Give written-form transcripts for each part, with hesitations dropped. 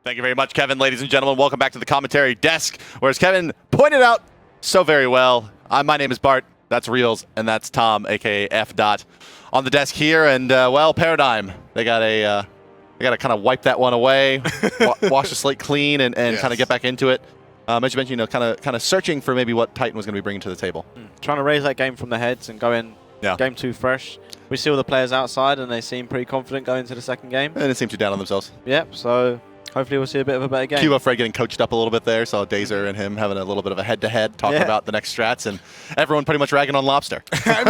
Thank you very much, Kevin. Ladies and gentlemen, welcome back to the commentary desk, where as Kevin pointed out so very well, my name is Bart, that's Reels, and that's Tom, aka F. Dot, on the desk here. And well, Paradigm, they got to kind of wipe that one away, wash the slate clean, and yes, kind of get back into it. As you mentioned, kind of searching for maybe what Titan was going to be bringing to the table. Trying to raise that game from the heads and go in game 2 fresh. We see all the players outside, and they seem pretty confident going into the second game. And it seems too down on themselves. Yep, so hopefully we'll see a bit of a better game. Cubo Fred getting coached up a little bit there, so Dazer and him having a little bit of a head-to-head, talking about the next strats, and everyone pretty much ragging on Lobster. I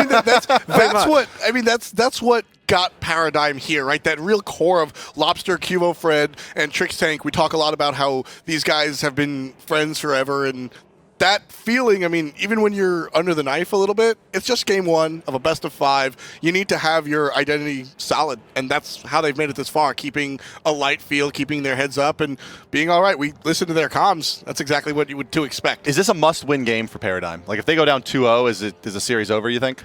mean, that's what got Paradigm here, right? That real core of Lobster, Cubo Fred, and Trix Tank. We talk a lot about how these guys have been friends forever, and that feeling, I mean, even when you're under the knife a little bit, it's just game 1 of a best of 5. You need to have your identity solid, and that's how they've made it this far, keeping a light field, keeping their heads up, and being all right. We listen to their comms. That's exactly what you would to expect. Is this a must-win game for Paradigm? Like, if they go down 2-0, is the series over, you think?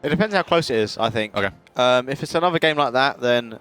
It depends how close it is, I think. Okay. If it's another game like that, then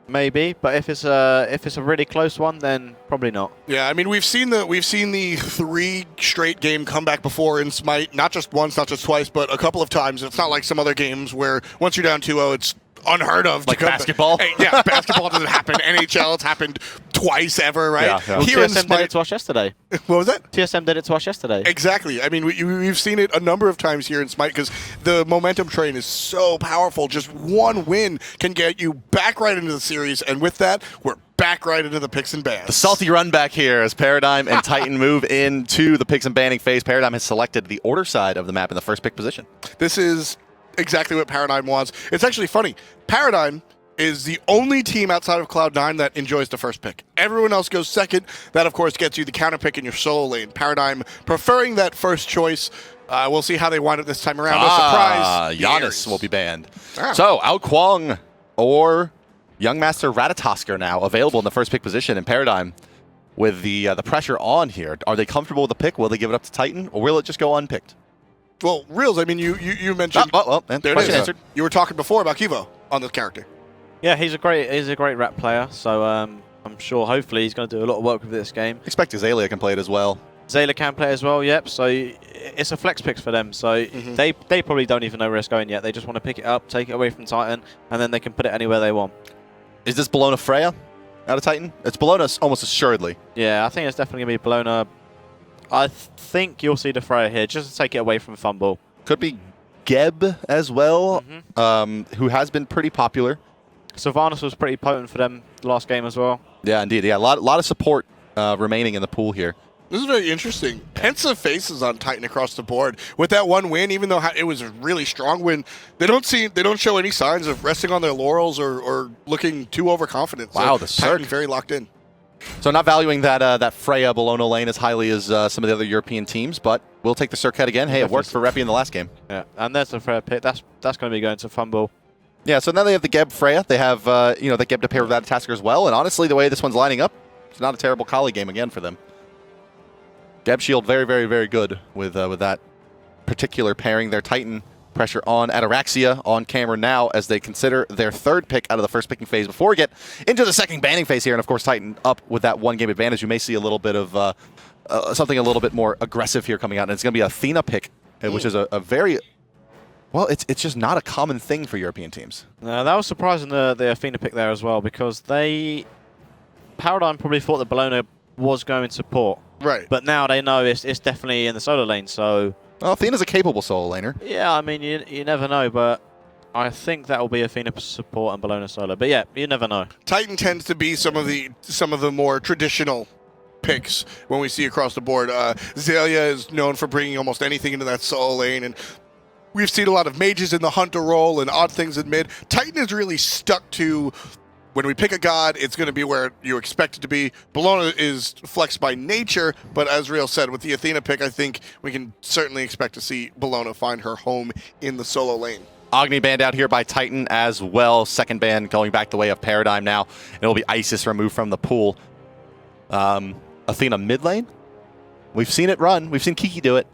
maybe, but if it's a really close one, then probably not. Yeah, I mean, we've seen the 3 straight game comeback before in Smite, not just once, not just twice, but a couple of times. It's not like some other games where once you're down 2-0, it's unheard of. Like basketball? Hey, yeah, basketball doesn't happen. NHL, it's happened twice ever, right? Yeah. Well, Here in TSM did it to us yesterday. What was that? TSM did it to us yesterday. Exactly. I mean, we've seen it a number of times here in Smite because the momentum train is so powerful. Just one win can get you back right into the series, and with that, we're back right into the picks and bans. The salty run back here as Paradigm and Titan move into the picks and banning phase. Paradigm has selected the order side of the map in the first pick position. This is exactly what Paradigm wants. It's actually funny. Paradigm is the only team outside of Cloud9 that enjoys the first pick. Everyone else goes second. That, of course, gets you the counter pick in your solo lane. Paradigm preferring that first choice. We'll see how they wind up this time around. No surprise. Giannis will be banned. So, Ao Kwang or Young Master Ratatosker now available in the first pick position in Paradigm with the pressure on here. Are they comfortable with the pick? Will they give it up to Titan, or will it just go unpicked? Well, Reels, I mean, you mentioned... there it is. Answered. You were talking before about Kivo on this character. Yeah, he's a great rap player, so I'm sure hopefully he's going to do a lot of work with this game. Expect Azalea can play it as well. Azalea can play as well, yep, so it's a flex pick for them, so they probably don't even know where it's going yet. They just want to pick it up, take it away from Titan, and then they can put it anywhere they want. Is this Bologna Freya out of Titan? It's Bologna almost assuredly. Yeah, I think it's definitely going to be Bologna. I think you'll see the Freya here, just to take it away from Fumble. Could be Geb as well, who has been pretty popular. Sylvanas was pretty potent for them last game as well. Yeah, indeed. Yeah, a lot of support remaining in the pool here. This is very interesting. Pensive faces on Titan across the board. With that one win, even though it was a really strong win, they don't show any signs of resting on their laurels or looking too overconfident. Wow, so the Cirque. Titan very locked in. So not valuing that Freya Bologna lane as highly as some of the other European teams, but we'll take the Circuit again. Hey, it worked for Reppy in the last game. Yeah, and there's the Freya pick. That's going to be going to Fumble. Yeah, so now they have the Geb Freya. They have the Geb to pair with that Tasker as well. And honestly, the way this one's lining up, it's not a terrible Kali game again for them. Geb Shield very, very, very good with that particular pairing. Their Titan pressure on Ataraxia on camera now as they consider their third pick out of the first picking phase before we get into the second banning phase here. And of course, Titan up with that one game advantage. You may see a little bit of something a little bit more aggressive here coming out. And it's going to be a Athena pick, which is a very... Well, it's just not a common thing for European teams. No, that was surprising, the Athena pick there as well, because Paradigm probably thought that Bologna was going to support. Right. But now they know it's definitely in the solo lane, so... Well, Athena's a capable solo laner. Yeah, I mean, you never know, but I think that will be Athena support and Bologna solo. But yeah, you never know. Titan tends to be some of the more traditional picks when we see across the board. Zelia is known for bringing almost anything into that solo lane, and we've seen a lot of mages in the hunter role and odd things in mid. Titan is really stuck to, when we pick a god, it's going to be where you expect it to be. Bologna is flexed by nature, but as Real said, with the Athena pick, I think we can certainly expect to see Bologna find her home in the solo lane. Agni banned out here by Titan as well. Second ban going back the way of Paradigm now. It'll be Isis removed from the pool. Athena mid lane. We've seen it run. We've seen Kiki do it.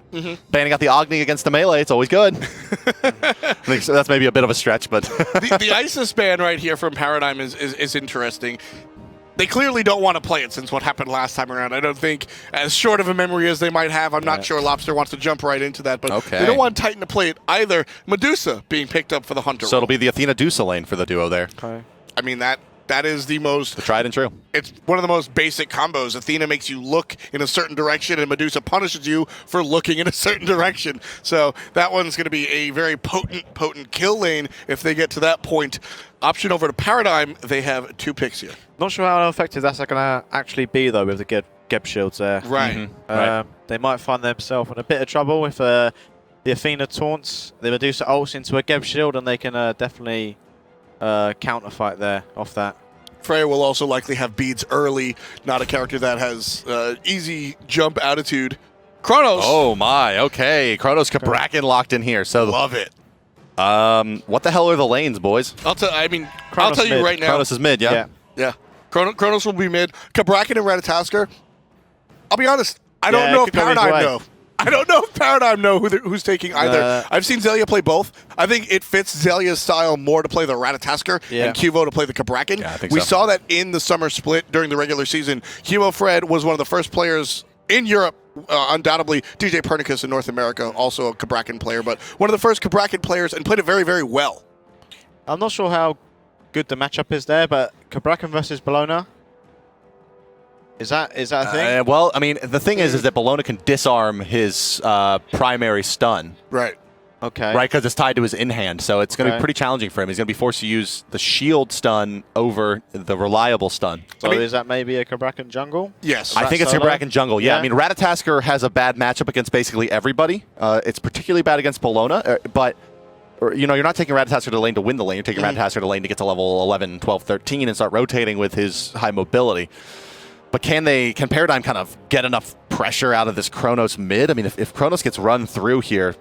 Banning out the Agni against the melee. It's always good. I think so. That's maybe a bit of a stretch, but... the Isis ban right here from Paradigm is interesting. They clearly don't want to play it since what happened last time around. I don't think, as short of a memory as they might have, I'm not sure Lobster wants to jump right into that, but they don't want Titan to play it either. Medusa being picked up for the Hunter. So it'll be the Athena Dusa lane for the duo there. Okay. I mean, that is the most... The tried and true. It's one of the most basic combos. Athena makes you look in a certain direction, and Medusa punishes you for looking in a certain direction. So that one's going to be a very potent kill lane if they get to that point. Option over to Paradigm, they have 2 picks here. Not sure how effective that's going to actually be, though, with the Geb shields there. Right. They might find themselves in a bit of trouble if the Athena taunts the Medusa ults into a Geb shield, and they can definitely counterfight there off that. Freya will also likely have beads early, not a character that has easy jump attitude. Kronos. Oh my, okay. Kronos Cabrakan locked in here. So love it. What the hell are the lanes, boys? I'll tell you right now. Kronos is mid, yeah? Yeah. Kronos will be mid. Cabrakan and Ratatasker. I'll be honest, I don't know if Paradigm know. I don't know if Paradigm know who's taking either. I've seen Zelia play both. I think it fits Zelia's style more to play the Ratatasker and Cuvo to play the Cabrakan. Yeah, I think we so. saw that in the summer split during the regular season. Cuvo Fred was one of the first players in Europe, undoubtedly. DJ Pernicus in North America, also a Cabrakan player, but one of the first Cabrakan players and played it very, very well. I'm not sure how good the matchup is there, but Cabrakan versus Bologna. Is that a thing? Well, I mean, the thing is that Bologna can disarm his primary stun. Right. Okay. Right, because it's tied to his in-hand, so it's going to be pretty challenging for him. He's going to be forced to use the shield stun over the reliable stun. So is that maybe a Cabrakan jungle? Yes. I think it's Cabrakan jungle, yeah. I mean, Ratatasker has a bad matchup against basically everybody. It's particularly bad against Bologna, but you're not taking Ratatasker to the lane to win the lane. You're taking Ratatasker to the lane to get to level 11, 12, 13 and start rotating with his high mobility. But can Paradigm kind of get enough pressure out of this Kronos mid? I mean, if Kronos gets run through here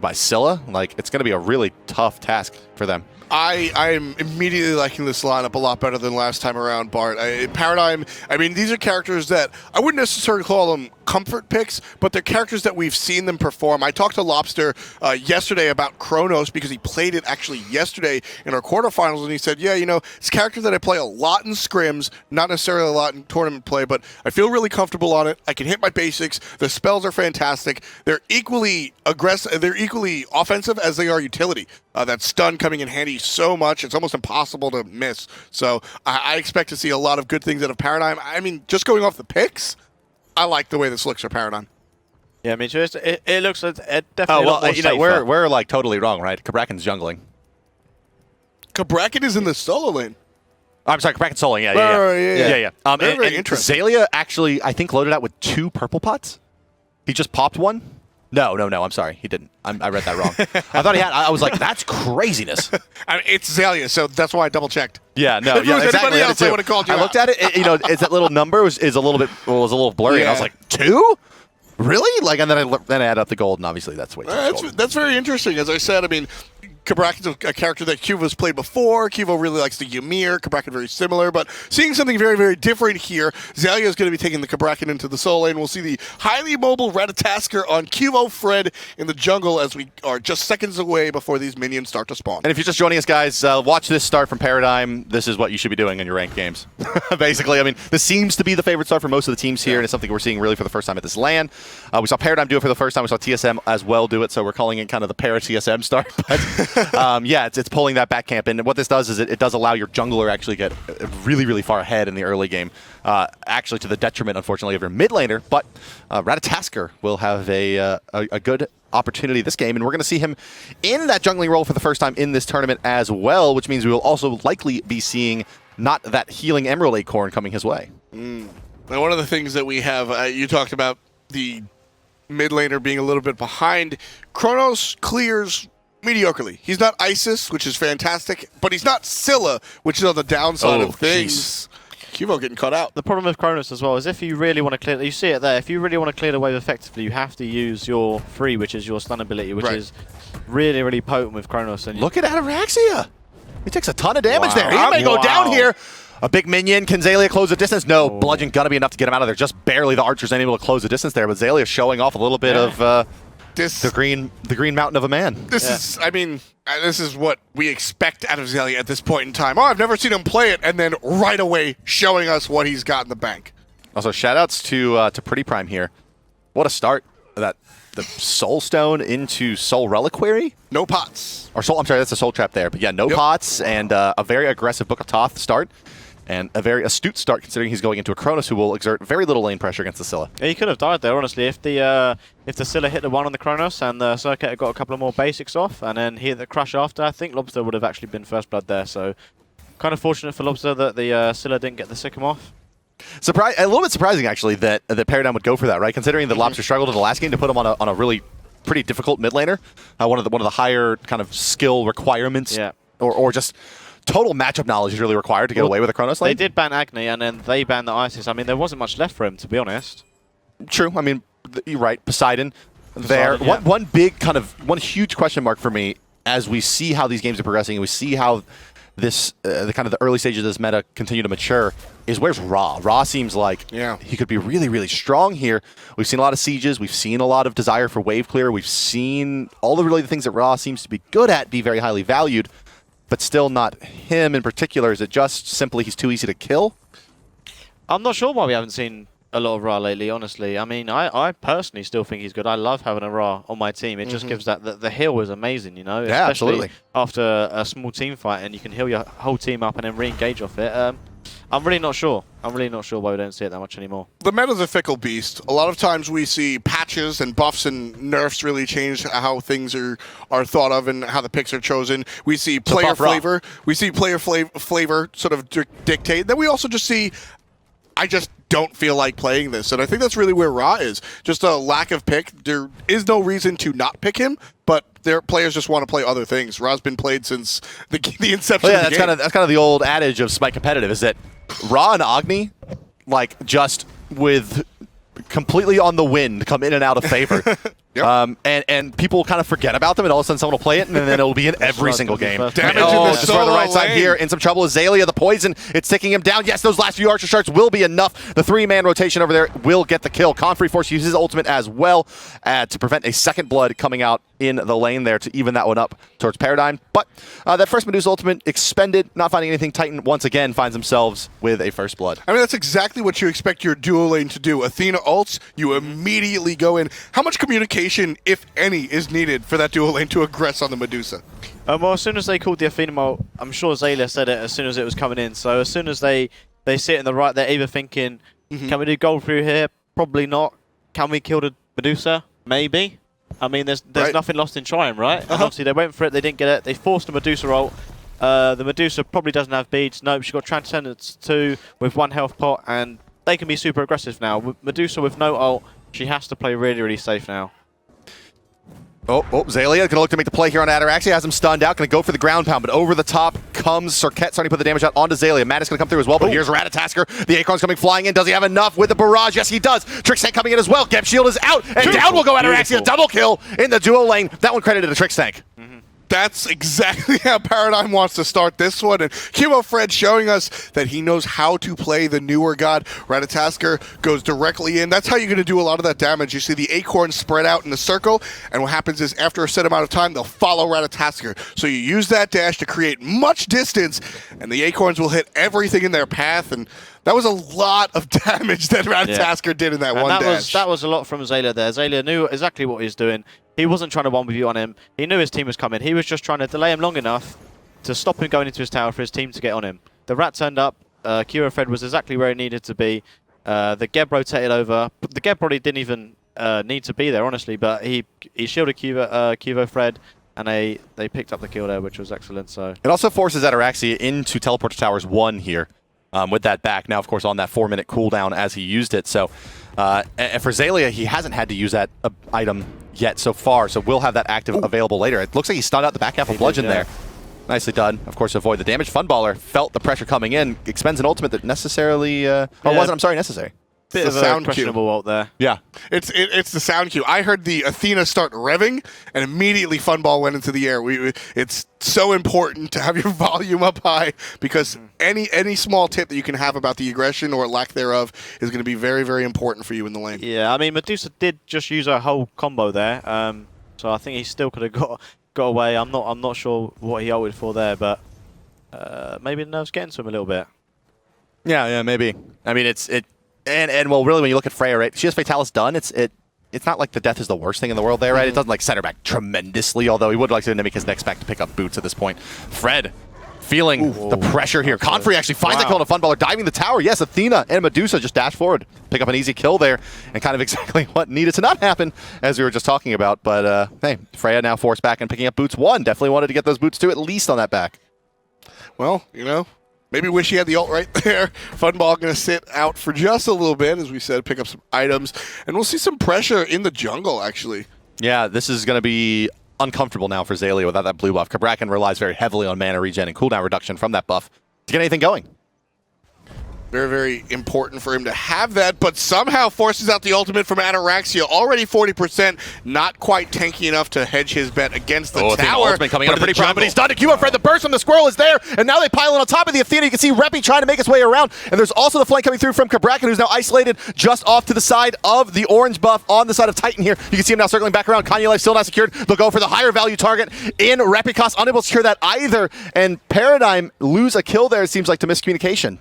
by Scylla, like, it's going to be a really tough task for them. I'm immediately liking this lineup a lot better than last time around, Bart. Paradigm, I mean, these are characters that I wouldn't necessarily call them comfort picks, but they're characters that we've seen them perform. I talked to Lobster yesterday about Kronos because he played it actually yesterday in our quarterfinals, and he said, yeah, it's a character that I play a lot in scrims, not necessarily a lot in tournament play, but I feel really comfortable on it. I can hit my basics. The spells are fantastic. They're equally aggressive. They're equally offensive as they are utility. That stun coming in handy so much, it's almost impossible to miss. So I expect to see a lot of good things out of Paradigm. I mean, just going off the picks, I like the way this looks for Paradigm. Yeah, I mean, it looks definitely a lot more safer. We're like totally wrong, right? Cabrakan's jungling. Cabrakan is in the solo lane. I'm sorry, Cabrakan's soloing. Yeah. Very interesting. Zalia actually, I think, loaded out with 2 purple pots. He just popped one. No. I'm sorry. He didn't. I read that wrong. I thought he had. I was like, that's craziness. I mean, it's Zalia, so that's why I double checked. Yeah, no, if it was exactly. anybody else, I would have called you I looked at it. It's that little number was a little blurry. Yeah. And I was like, 2? Really? Like, and then I add up the gold, and obviously that's way too much gold. That's very interesting. As I said, I mean, Cabrakan's a character that Cuvo's played before. Cuvo really likes the Ymir. Cabrakan very similar, but seeing something very, very different here. Zalia is going to be taking the Cabrakan into the solo lane. We'll see the highly mobile Ratatasker on Cuvo Fred in the jungle as we are just seconds away before these minions start to spawn. And if you're just joining us, guys, watch this start from Paradigm. This is what you should be doing in your ranked games. Basically, I mean, this seems to be the favorite start for most of the teams here, and it's something we're seeing really for the first time at this LAN. We saw Paradigm do it for the first time. We saw TSM as well do it, so we're calling it kind of the Para-TSM start. But yeah, it's pulling that back camp. And what this does is it does allow your jungler actually get really, really far ahead in the early game, actually to the detriment, unfortunately, of your mid laner. But Ratatasker will have a good opportunity this game, and we're going to see him in that jungling role for the first time in this tournament as well, which means we will also likely be seeing not that healing Emerald Acorn coming his way. Now, one of the things that we have, you talked about the mid laner being a little bit behind. Kronos clears mediocrely. He's not Isis, which is fantastic, but he's not Scylla, which is on the downside of things. Cuvo getting caught out. The problem with Kronos as well is if you really want to clear, you see it there, if you really want to clear the wave effectively, you have to use your free, which is your stun ability, which is really, really potent with Kronos. And look at Ataraxia. He takes a ton of damage there. He may go down here. A big minion. Can Zalia close the distance? No. Bludgeon gonna be enough to get him out of there. Just barely. The archer's unable to close the distance there, but Zalia showing off a little bit of The green mountain of a man. This is, I mean, this is what we expect out of Zelia at this point in time. Oh, I've never seen him play it, and then right away showing us what he's got in the bank. Also, shoutouts to Pretty Prime here. What a start! The Soul Stone into Soul Reliquary. No pots. Or Soul. I'm sorry, that's a Soul Trap there. But yeah, no pots and a very aggressive Book of Thoth start. And a very astute start, considering he's going into a Kronos who will exert very little lane pressure against the Scylla. Yeah, he could have died there, honestly. If the Scylla hit the one on the Kronos and the Circuit had got a couple of more basics off, and then he hit the Crush after, I think Lobster would have actually been first blood there. So kind of fortunate for Lobster that the Scylla didn't get the Sycam off. A little bit surprising, actually, that Paradigm would go for that, right? Considering that Lobster struggled in the last game to put him on a really pretty difficult mid laner, one of the higher kind of skill requirements, or just total matchup knowledge is really required to get away with a Kronos lane. They did ban Agni, and then they banned the Isis. I mean, there wasn't much left for him, to be honest. True. I mean, you're right. Poseidon there. Yeah. One huge question mark for me as we see how these games are progressing and we see how this the early stages of this meta continue to mature is where's Ra? Ra seems like he could be really, really strong here. We've seen a lot of sieges. We've seen a lot of desire for wave clear. We've seen all the things that Ra seems to be good at be very highly valued, but still not him in particular. Is it just simply he's too easy to kill? I'm not sure why we haven't seen a lot of Ra lately, honestly. I mean, I personally still think he's good. I love having a Ra on my team. It just gives the heal is amazing, you know? Yeah, especially absolutely. after a small team fight and you can heal your whole team up and then re-engage off it. I'm really not sure. I'm really not sure why we don't see it that much anymore. The meta's a fickle beast. A lot of times we see patches and buffs and nerfs really change how things are thought of and how the picks are chosen. We see player flavor. We see player flavor sort of dictate. Then we also just see, I just don't feel like playing this. And I think that's really where Ra is. Just a lack of pick. There is no reason to not pick him, but their players just want to play other things. Ra's been played since the inception of the game. That's kind of the old adage of Smite competitive, is that Ra and Agni, like, just with completely on the wind, come in and out of favor. And people kind of forget about them, and all of a sudden someone will play it, and then it'll be in every single game. Damage in the just for the right side lane. here. In some trouble, Azalea, the poison, it's ticking him down. Yes, those last few Archer Shards will be enough. The 3-man rotation over there will get the kill. Confrey Force uses his ultimate as well to prevent a second blood coming out in the lane there to even that one up towards Paradigm. But that first Medusa ultimate expended, not finding anything. Titan once again finds themselves with a first blood. I mean, that's exactly what you expect your duo lane to do. Athena ults, you immediately go in. How much communication, if any, is needed for that duo lane to aggress on the Medusa? Well, as soon as they called the Athena ult, I'm sure Zayla said it as soon as it was coming in. So as soon as they sit in the right, they're either thinking, can we do gold through here? Probably not. Can we kill the Medusa? Maybe. I mean, there's nothing lost in trying, right? And obviously they went for it, they didn't get it. They forced the Medusa ult. The Medusa probably doesn't have beads. Nope, she's got Transcendence 2 with 1 health pot, and they can be super aggressive now. With Medusa with no ult, she has to play really, really safe now. Oh, Zalea going to look to make the play here on Ataraxia. Has him stunned out. Going to go for the ground pound, but over the top comes Cirquet, starting to put the damage out onto Zalea. Madness going to come through as well, but here's Ratatasker. The Acorn's coming flying in. Does he have enough with the barrage? Yes, he does. Trickstank coming in as well. Geb Shield is out, and down will go Ataraxia. Double kill in the duo lane. That one credited to Trickstank. That's exactly how Paradigm wants to start this one. And Kimo Fred showing us that he knows how to play the newer god. Ratatasker goes directly in. That's how you're going to do a lot of that damage. You see the Acorns spread out in a circle, and what happens is after a set amount of time, they'll follow Ratatasker. So you use that dash to create much distance, and the Acorns will hit everything in their path. And that was a lot of damage that Ratatasker did in that one dash. That was a lot from Zayla there. Zayla knew exactly what he was doing. He wasn't trying to 1v on him. He knew his team was coming. He was just trying to delay him long enough to stop him going into his tower for his team to get on him. The Rat turned up. Kira Fred was exactly where he needed to be. The Geb rotated over. The Geb probably didn't even need to be there, honestly, but he shielded Kivo Fred, and they picked up the kill there, which was excellent. So it also forces Ataraxia into Teleport to Towers 1 here with that back. Now, of course, on that 4-minute cooldown as he used it. So and for Zalea, he hasn't had to use that item yet so far, so we'll have that active available later. It looks like he stunned out the back half of Bludgeon there. Nicely done. Of course, avoid the damage. Funballer felt the pressure coming in, expends an ultimate that necessarily, or wasn't, I'm sorry, necessary. Bit of a questionable ult there. Yeah. It's the sound cue. I heard the Athena start revving, and immediately Funball went into the air. It's so important to have your volume up high because any small tip that you can have about the aggression or lack thereof is going to be very, very important for you in the lane. Yeah, I mean, Medusa did just use a whole combo there, so I think he still could have got away. I'm not sure what he ulted for there, but maybe the nerves getting to him a little bit. Yeah, maybe. I mean, and well, really, when you look at Freya, right, she has Fatalis done. It's not like the death is the worst thing in the world there, right? It doesn't like set her back tremendously, although he would like to make his next back to pick up boots at this point. Fred feeling the pressure here. Confrey actually finds that kill on a Funballer, diving the tower. Yes, Athena and Medusa just dash forward, pick up an easy kill there, and kind of exactly what needed to not happen, as we were just talking about. But hey, Freya now forced back and picking up boots 1. Definitely wanted to get those boots 2 at least on that back. Well, you know, maybe wish he had the ult right there. Funball going to sit out for just a little bit, as we said, pick up some items. And we'll see some pressure in the jungle, actually. Yeah, this is going to be uncomfortable now for Zaylia without that blue buff. Cabrakan relies very heavily on mana regen and cooldown reduction from that buff to get anything going. Very, very important for him to have that, but somehow forces out the ultimate from Ataraxia. Already 40%, not quite tanky enough to hedge his bet against the tower. Ultimate coming out pretty prime, but he's done to Cuba Fred. The burst from the squirrel is there, and now they pile in on top of the Athena. You can see Reppy trying to make his way around, and there's also the flank coming through from Cabrakan, who's now isolated just off to the side of the orange buff on the side of Titan here. You can see him now circling back around. Kanye Life still not secured. They'll go for the higher value target in Repicos, unable to secure that either, and Paradigm lose a kill there, it seems like, to miscommunication.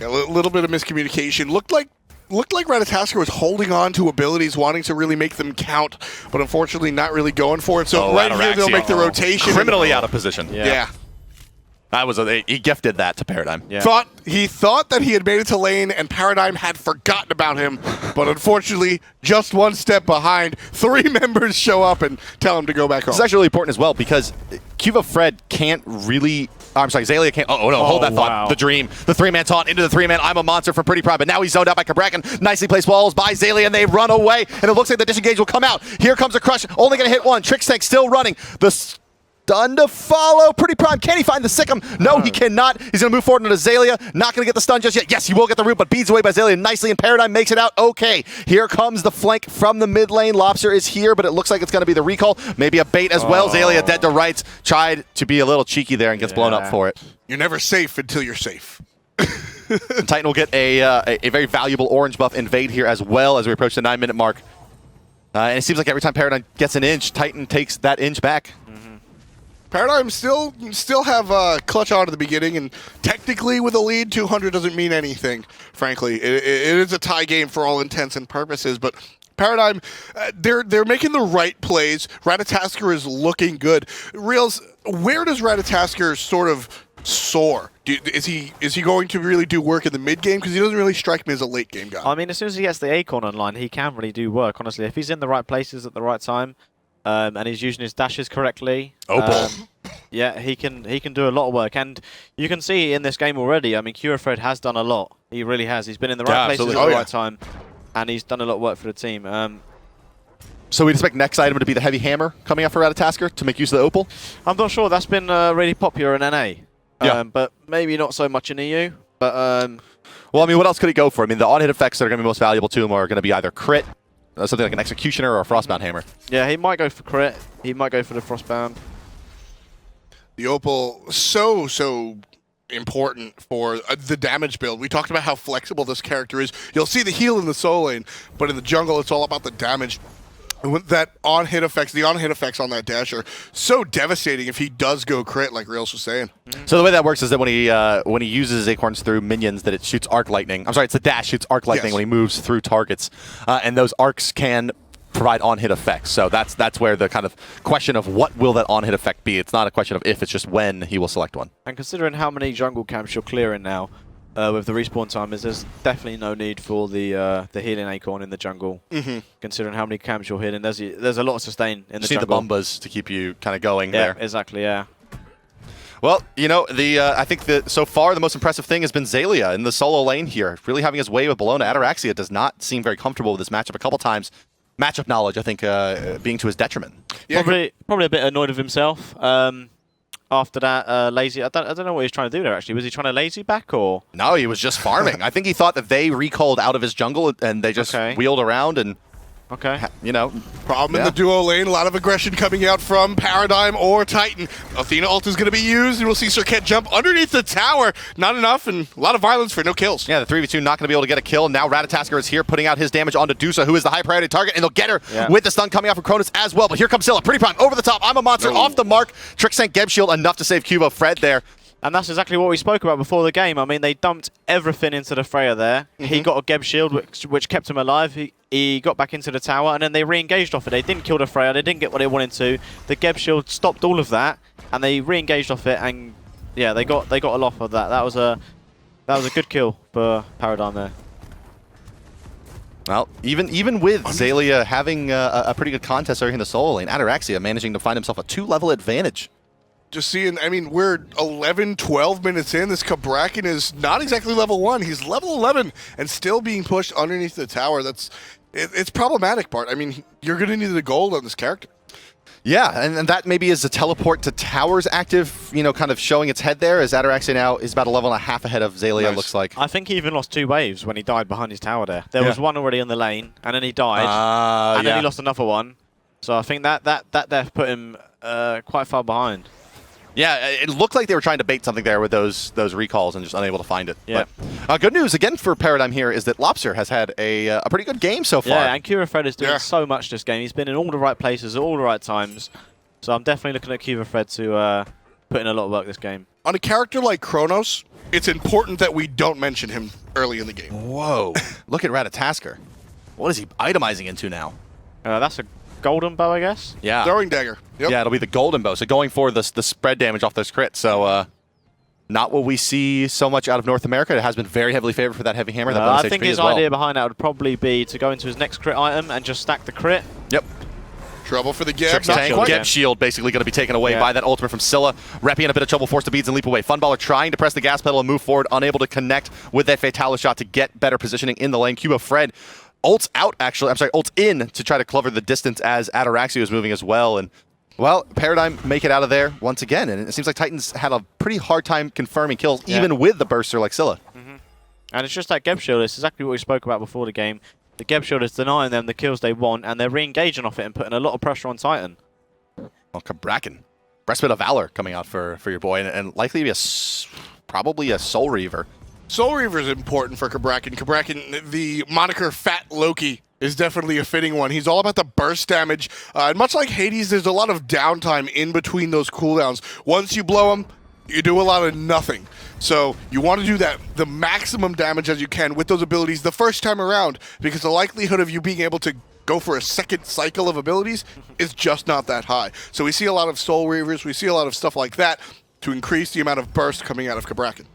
A little bit of miscommunication. Looked like Ratatasker was holding on to abilities, wanting to really make them count, but unfortunately not really going for it. So right here they'll make the rotation. Criminally out of position. Yeah. That was he gifted that to Paradigm. Yeah. He thought that he had made it to lane and Paradigm had forgotten about him, but unfortunately just one step behind. 3 members show up and tell him to go back home. This is actually really important as well because Cuba Fred can't really. I'm sorry, Zaylia can't. Oh no, hold that thought. Wow. The dream. The 3-man taunt into the 3-man. I'm a monster from Pretty Prime, but now he's zoned out by Cabrakan. Nicely placed walls by Zaylia, and they run away. And it looks like the disengage will come out. Here comes a crush. Only going to hit 1. Trick's Tank still running. The stun to follow. Pretty Prime. Can he find the Sikkim? No, he cannot. He's going to move forward into Zaylia. Not going to get the stun just yet. Yes, he will get the root, but beads away by Zaylia nicely, and Paradigm makes it out. Okay, here comes the flank from the mid lane. Lobster is here, but it looks like it's going to be the recall. Maybe a bait as well. Zaylia dead to rights. Tried to be a little cheeky there and gets blown up for it. You're never safe until you're safe. And Titan will get a very valuable orange buff invade here as well as we approach the 9-minute mark. And it seems like every time Paradigm gets an inch, Titan takes that inch back. Paradigm still have clutch on at the beginning, and technically with a lead, 200 doesn't mean anything, frankly. It is a tie game for all intents and purposes, but Paradigm, they're making the right plays. Ratatasker is looking good. Reals, where does Ratatasker sort of soar? Is he going to really do work in the mid game? Because he doesn't really strike me as a late game guy. I mean, as soon as he gets the Acorn online, he can really do work, honestly. If he's in the right places at the right time, and he's using his dashes correctly, yeah, he can do a lot of work. And you can see in this game already, I mean, Curafred has done a lot. He really has. He's been in the right places at the right time, and he's done a lot of work for the team. So we expect next item to be the heavy hammer coming out for Ratatasker to make use of the Opal? I'm not sure. That's been really popular in NA. But maybe not so much in EU. But well, I mean, what else could he go for? I mean, the on-hit effects that are going to be most valuable to him are going to be either crit, something like an Executioner, or a Frostbound Hammer. Yeah, he might go for crit. He might go for the Frostbound. The Opal, so important for the damage build. We talked about how flexible this character is. You'll see the heal in the soul lane, but in the jungle, it's all about the damage. That on-hit effects, the on-hit effects on that dash are so devastating if he does go crit, like Reals was saying. So the way that works is that when he uses his acorns through minions, that it shoots arc lightning. I'm sorry, it's the dash shoots arc lightning when he moves through targets, and those arcs can provide on-hit effects. So that's where the kind of question of what will that on-hit effect be. It's not a question of if, it's just when he will select one. And considering how many jungle camps you're clearing now, with the respawn timers, there's definitely no need for the healing acorn in the jungle. Considering how many camps you're hitting, there's a lot of sustain in the jungle. Need the bombas to keep you kind of going there. Yeah, exactly. Yeah. Well, you know, I think that so far the most impressive thing has been Zaylia in the solo lane here, really having his way with Bologna. Ataraxia does not seem very comfortable with this matchup a couple times. Matchup knowledge, I think, being to his detriment. Yeah, probably a bit annoyed with himself. after that lazy. I don't know what he was trying to do there, actually. Was he trying to lazy back or? No, he was just farming. I think he thought that they recalled out of his jungle and they just wheeled around and, you know. Problem in the duo lane, a lot of aggression coming out from Paradigm or Titan. Athena ult is going to be used, and we'll see Serket jump underneath the tower. Not enough, and a lot of violence for no kills. Yeah, the 3v2 not going to be able to get a kill. Now Ratatasker is here, putting out his damage onto Dusa, who is the high priority target, and they'll get her with the stun coming out from Cronus as well. But here comes Scylla, pretty prime, over the top. I'm a monster, off the mark. Trick sank Geb Shield, enough to save Cubo Fred there. And that's exactly what we spoke about before the game. I mean, they dumped everything into the Freya there. He got a Geb Shield, which kept him alive. He got back into the tower, and then they re-engaged off it. They didn't kill the Freya. They didn't get what they wanted to. The Geb Shield stopped all of that, and they re-engaged off it. And yeah, they got a lot of that. That was a good kill for Paradigm there. Well, even with Xaylia having a pretty good contest over in the solo lane, Ataraxia managing to find himself a 2-level advantage. Just seeing, I mean, we're 11, 12 minutes in. This Cabrakan is not exactly level 1. He's level 11 and still being pushed underneath the tower. It's problematic part. I mean, you're going to need the gold on this character. Yeah, and that maybe is a teleport to towers active, you know, kind of showing its head there, as Ataraxia now is about a level and a half ahead of Xaylia, looks like. I think he even lost 2 waves when he died behind his tower there. There was one already on the lane, and then he died, and then he lost another one. So I think that death put him quite far behind. Yeah, it looked like they were trying to bait something there with those recalls and just unable to find it. Yeah. But, good news again for Paradigm here is that Lobster has had a pretty good game so far. Yeah, and Cuba Fred is doing so much this game. He's been in all the right places at all the right times. So I'm definitely looking at Cuba Fred to put in a lot of work this game. On a character like Kronos, it's important that we don't mention him early in the game. Whoa. Look at Ratatasker. What is he itemizing into now? That's a golden bow, I guess? Yeah. Throwing dagger. Yep. Yeah, it'll be the golden bow. So going for the spread damage off those crits. So not what we see so much out of North America. It has been very heavily favored for that heavy hammer. That I think his idea behind that would probably be to go into his next crit item and just stack the crit. Yep. Trouble for the Geb. Geb Shield basically going to be taken away by that ultimate from Scylla. Reppy in a bit of trouble, forced to beads and leap away. Funballer trying to press the gas pedal and move forward, unable to connect with that Fatalis shot to get better positioning in the lane. Cuba Fred ults out, actually. I'm sorry, ults in to try to cover the distance as Ataraxia was moving as well. And, well, Paradigm make it out of there once again. And it seems like Titans had a pretty hard time confirming kills, even with the burster like Scylla. And it's just that Geb Shield. It's exactly what we spoke about before the game. The Geb Shield is denying them the kills they want, and they're re-engaging off it and putting a lot of pressure on Titan. Well, Cabrakan. Breastplate of Valor coming out for your boy, and likely to be probably a Soul Reaver. Soul Reaver is important for Cabrakan. Cabrakan, the moniker Fat Loki, is definitely a fitting one. He's all about the burst damage. And much like Hades, there's a lot of downtime in between those cooldowns. Once you blow him, you do a lot of nothing. So you want to do the maximum damage as you can with those abilities the first time around, because the likelihood of you being able to go for a second cycle of abilities is just not that high. So we see a lot of Soul Reavers, we see a lot of stuff like that to increase the amount of burst coming out of Cabrakan.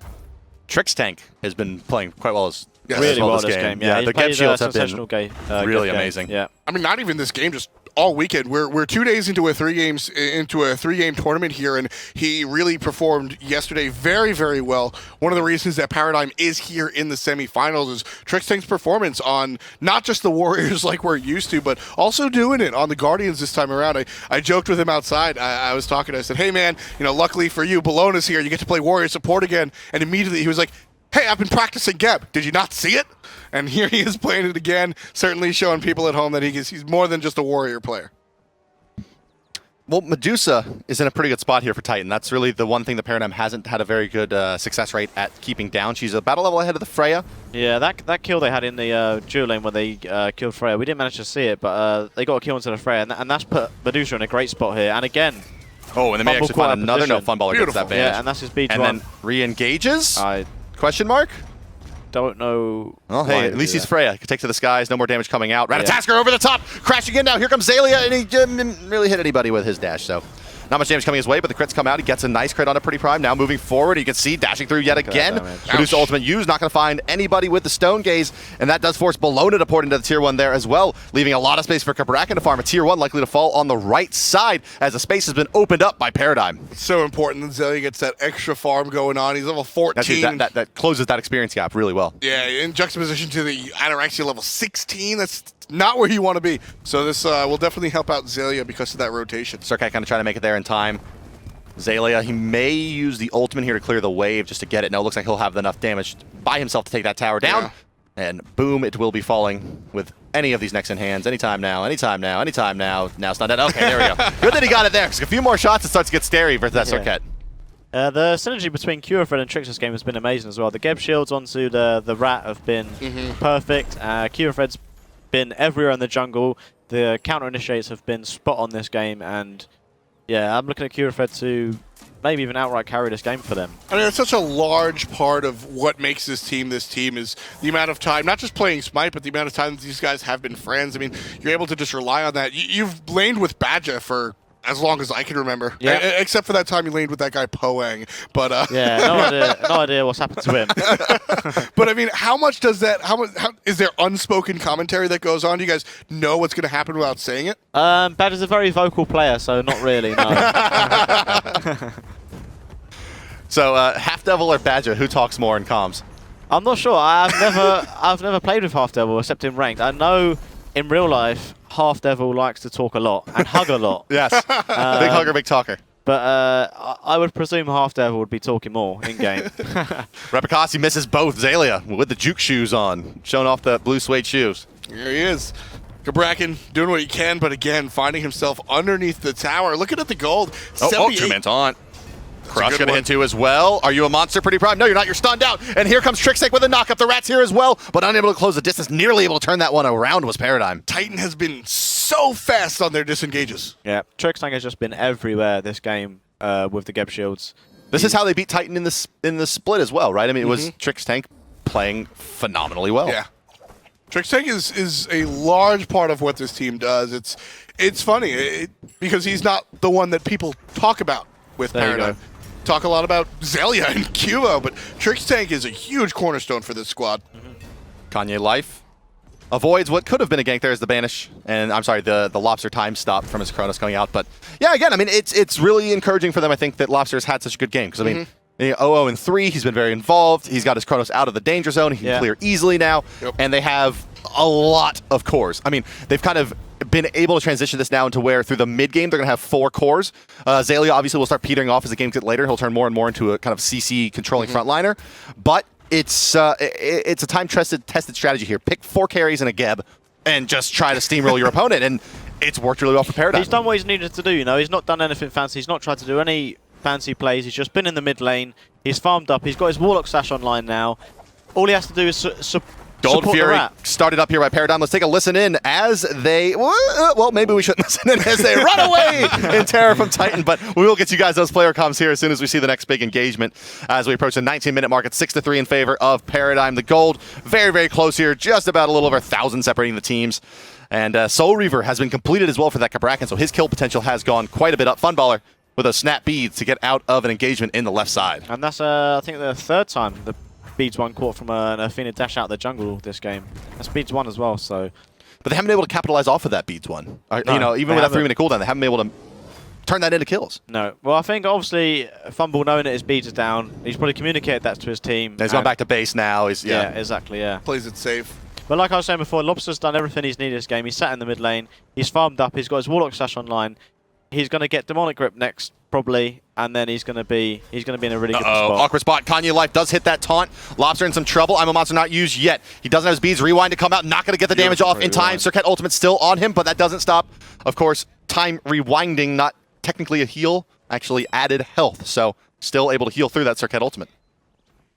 Trix Tank has been playing quite well as really well this game. Yeah, the Geb Shields have been really game. amazing. Yeah. I mean, not even this game, just all weekend. We're 2 days into a three-game tournament here, and he really performed yesterday very, very well. One of the reasons that Paradigm is here in the semifinals is Trixtank's performance on not just the Warriors like we're used to, but also doing it on the Guardians this time around. I joked with him outside. I was talking. I said, "Hey man, luckily for you, Bologna's here. You get to play Warrior support again." And immediately he was like, "Hey, I've been practicing Geb. Did you not see it?" And here he is playing it again, certainly showing people at home that he's more than just a Warrior player. Well, Medusa is in a pretty good spot here for Titan. That's really the one thing that Paradigm hasn't had a very good success rate at keeping down. She's about a level ahead of the Freya. Yeah, that kill they had in the dual lane where they killed Freya, we didn't manage to see it, but they got a kill into the Freya, and that's put Medusa in a great spot here. And again, oh, and then they actually find another Funballer gets that vantage. Yeah, and that's his beat and then re-engages? Question mark? Don't know. Well, hey, at least he's Freya. He can take to the skies. No more damage coming out. Ratatasker over the top. Crashing in now. Here comes Xaylia, and he didn't really hit anybody with his dash, so not much damage coming his way, but the crits come out. He gets a nice crit on a pretty prime. Now moving forward, you can see dashing through yet again. Medusa ultimate used, not going to find anybody with the Stone Gaze, and that does force Bologna to port into the tier 1 there as well, leaving a lot of space for Cabrakan to farm. A tier 1 likely to fall on the right side as the space has been opened up by Paradigm. It's so important that Xaylia gets that extra farm going on. He's level 14. That closes that experience gap really well. Yeah, in juxtaposition to the Ataraxia level 16, that's not where you want to be. So this will definitely help out Xaylia because of that rotation. Serket kind of trying to make it there in time. Zalia, he may use the ultimate here to clear the wave just to get it. No, it looks like he'll have enough damage by himself to take that tower down. Yeah. And boom, it will be falling with any of these necks in hands. Anytime now, anytime now, anytime now. Now it's not dead. Okay, there we go. Good that he got it there, because a few more shots, it starts to get scary versus that Circuit. The synergy between QFred and Trickster's game has been amazing as well. The Geb shields onto the Rat have been perfect. QFred's been everywhere in the jungle. The counter initiates have been spot on this game, and yeah, I'm looking at QFred to maybe even outright carry this game for them. I mean, it's such a large part of what makes this team is the amount of time, not just playing Smite, but the amount of time that these guys have been friends. I mean, you're able to just rely on that. You've laned with Badger for as long as I can remember, except for that time you laned with that guy Poang. But yeah, no idea what's happened to him. But I mean, how much does that? How is there unspoken commentary that goes on? Do you guys know what's going to happen without saying it? Badger's a very vocal player, so not really. No. So Half Devil or Badger, who talks more in comms? I'm not sure. I've never played with Half Devil except in ranked. I know in real life Half Devil likes to talk a lot and hug a lot. Yes, big hugger, big talker. But I would presume Half Devil would be talking more in game. Repicasi misses both. Zalia with the juke shoes on, showing off the blue suede shoes. Here he is. Gabrakan doing what he can, but again, finding himself underneath the tower. Looking at the gold. Oh, 2-man taunt. Crush gonna hit too as well. Are you a monster? Pretty prime. No, you're not. You're stunned out. And here comes Trickstick with a knock up. The Rat's here as well, but unable to close the distance. Nearly able to turn that one around was Paradigm. Titan has been so fast on their disengages. Yeah, Trickstick has just been everywhere this game with the Geb shields. This is how they beat Titan in the split as well, right? I mean, it was Trickstank playing phenomenally well. Yeah. Trickstank is a large part of what this team does. It's funny because he's not the one that people talk about with Paradigm. Talk a lot about Zalia and Cubo, but Trickstank is a huge cornerstone for this squad. Kanye Life avoids what could have been a gank there as the banish, and I'm sorry, the Lobster time stop from his Chronos coming out. But yeah, again, I mean, it's really encouraging for them. I think that Lobster has had such a good game because I mean, 0-0-3, he's been very involved. He's got his Chronos out of the danger zone. He can clear easily now, and they have a lot of cores. I mean, they've kind of been able to transition this now into where through the mid game they're going to have 4 cores. Zalia obviously will start petering off as the games get later. He'll turn more and more into a kind of CC controlling frontliner, but it's a time-tested strategy here. Pick 4 carries and a Geb and just try to steamroll your opponent, and it's worked really well for Paradigm. He's done what he's needed to do, you know. He's not done anything fancy. He's not tried to do any fancy plays. He's just been in the mid lane. He's farmed up. He's got his Warlock Sash online now. All he has to do is Gold Fury started up here by Paradigm. Let's take a listen in as they, well, maybe we shouldn't listen in as they run away in terror from Titan, but we will get you guys those player comms here as soon as we see the next big engagement as we approach the 19-minute mark at 6-3 in favor of Paradigm. The gold, very, very close here, just about a little over 1,000 separating the teams. And Soul Reaver has been completed as well for that Gabrakan, so his kill potential has gone quite a bit up. Funballer with a snap beads to get out of an engagement in the left side. And that's, I think, the 3rd time the Beads 1 caught from an Athena dash out the jungle this game. That's Beads 1 as well, so... But they haven't been able to capitalize off of that Beads 1. No, you know, even with that 3-minute cooldown, they haven't been able to turn that into kills. No. Well, I think, obviously, Fumble, knowing that his Beads is down, he's probably communicated that to his team. He's gone back to base now. Yeah, exactly, yeah. Plays it safe. But like I was saying before, Lobster's done everything he's needed this game. He's sat in the mid lane. He's farmed up. He's got his Warlock Sash online. He's going to get Demonic Grip next, probably, and then he's going to be in a really good spot. Awkward spot. Kanye Life does hit that taunt. Lobster in some trouble. I'm a Monster not used yet. He doesn't have his beads. Rewind to come out. Not going to get the damage off in time. Circuit Ultimate still on him, but that doesn't stop. Of course, time rewinding, not technically a heal, actually added health. So still able to heal through that Circuit Ultimate.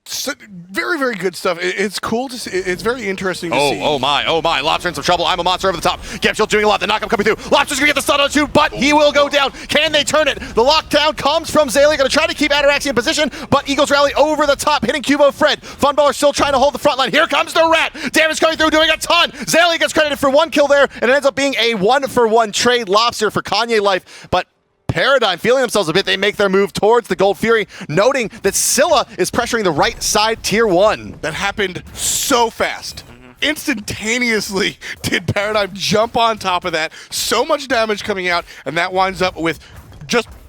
So, very, very good stuff. It's cool to see. It's very interesting to see. Oh my. Lobster in some trouble. I'm a Monster over the top. Gemshield doing a lot. The knockup coming through. Lobster's going to get the stun on 2, but he will go down. Can they turn it? The lockdown comes from Zalia. Going to try to keep Ataraxia in position, but Eagles Rally over the top, hitting Cubo Fred. Funballer still trying to hold the front line. Here comes the Rat. Damage coming through, doing a ton. Zalia gets credited for 1 kill there, and it ends up being a 1-for-1 trade. Lobster for Kanye Life, but Paradigm feeling themselves a bit. They make their move towards the Gold Fury, noting that Scylla is pressuring the right side tier 1. That happened so fast. Instantaneously did Paradigm jump on top of that. So much damage coming out, and that winds up with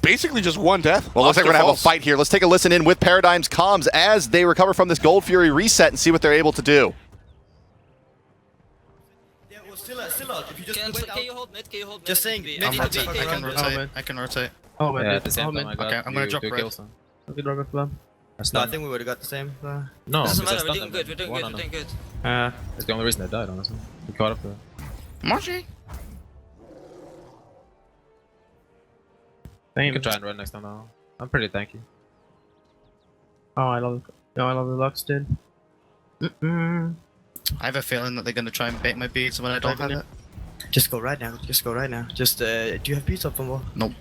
basically just 1 death. Well, looks like we're going to have a fight here. Let's take a listen in with Paradigm's comms as they recover from this Gold Fury reset and see what they're able to do. Still, if you just Can you hold mid? Can you hold mid? Just saying, Maybe. I can rotate. I can rotate. Oh, wait, Yeah, at the same time, I got Okay, I'm gonna you drop two red. kills. Okay, drop it, plan. That's No, I not think we would have got the same. no. Doesn't because I matter, we're stunned doing them good, we're doing one good, on we're doing good. them. That's the only reason I died, honestly. We caught up to it. Margie? You Same. can try and run next time now. I'm pretty tanky. Oh, I love the Lux, dude. I have a feeling that they're gonna try and bait my beads when I don't have it. Just go right now. Just go right now. Just do you have beats up for more? Nope.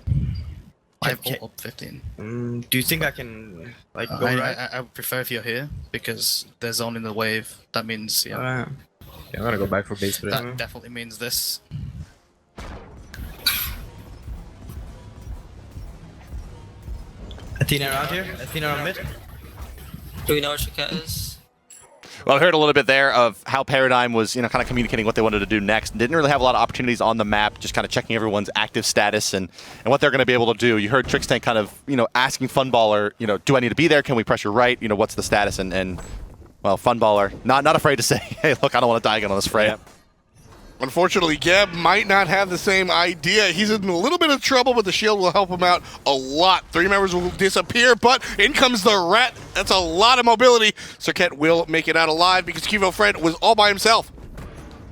I have Okay. ult up 15. Do you think I can like go right? I would prefer if you're here because there's zone in the wave. That means yeah. Alright. Yeah, I'm gonna go back for base split. That definitely means this. Athena around here. Athena around mid. Do we know what your cat is? Well, I heard a little bit there of how Paradigm was, kind of communicating what they wanted to do next. Didn't really have a lot of opportunities on the map, just kind of checking everyone's active status and what they're going to be able to do. You heard Trixtank kind of, asking Funballer, do I need to be there? Can we pressure right? What's the status? And well, Funballer, not afraid to say, hey, look, I don't want to die again on this Freya. Unfortunately, Geb might not have the same idea. He's in a little bit of trouble, but the shield will help him out a lot. 3 members will disappear, but in comes the rat. That's a lot of mobility. Cirquette will make it out alive because Kivo Fred was all by himself.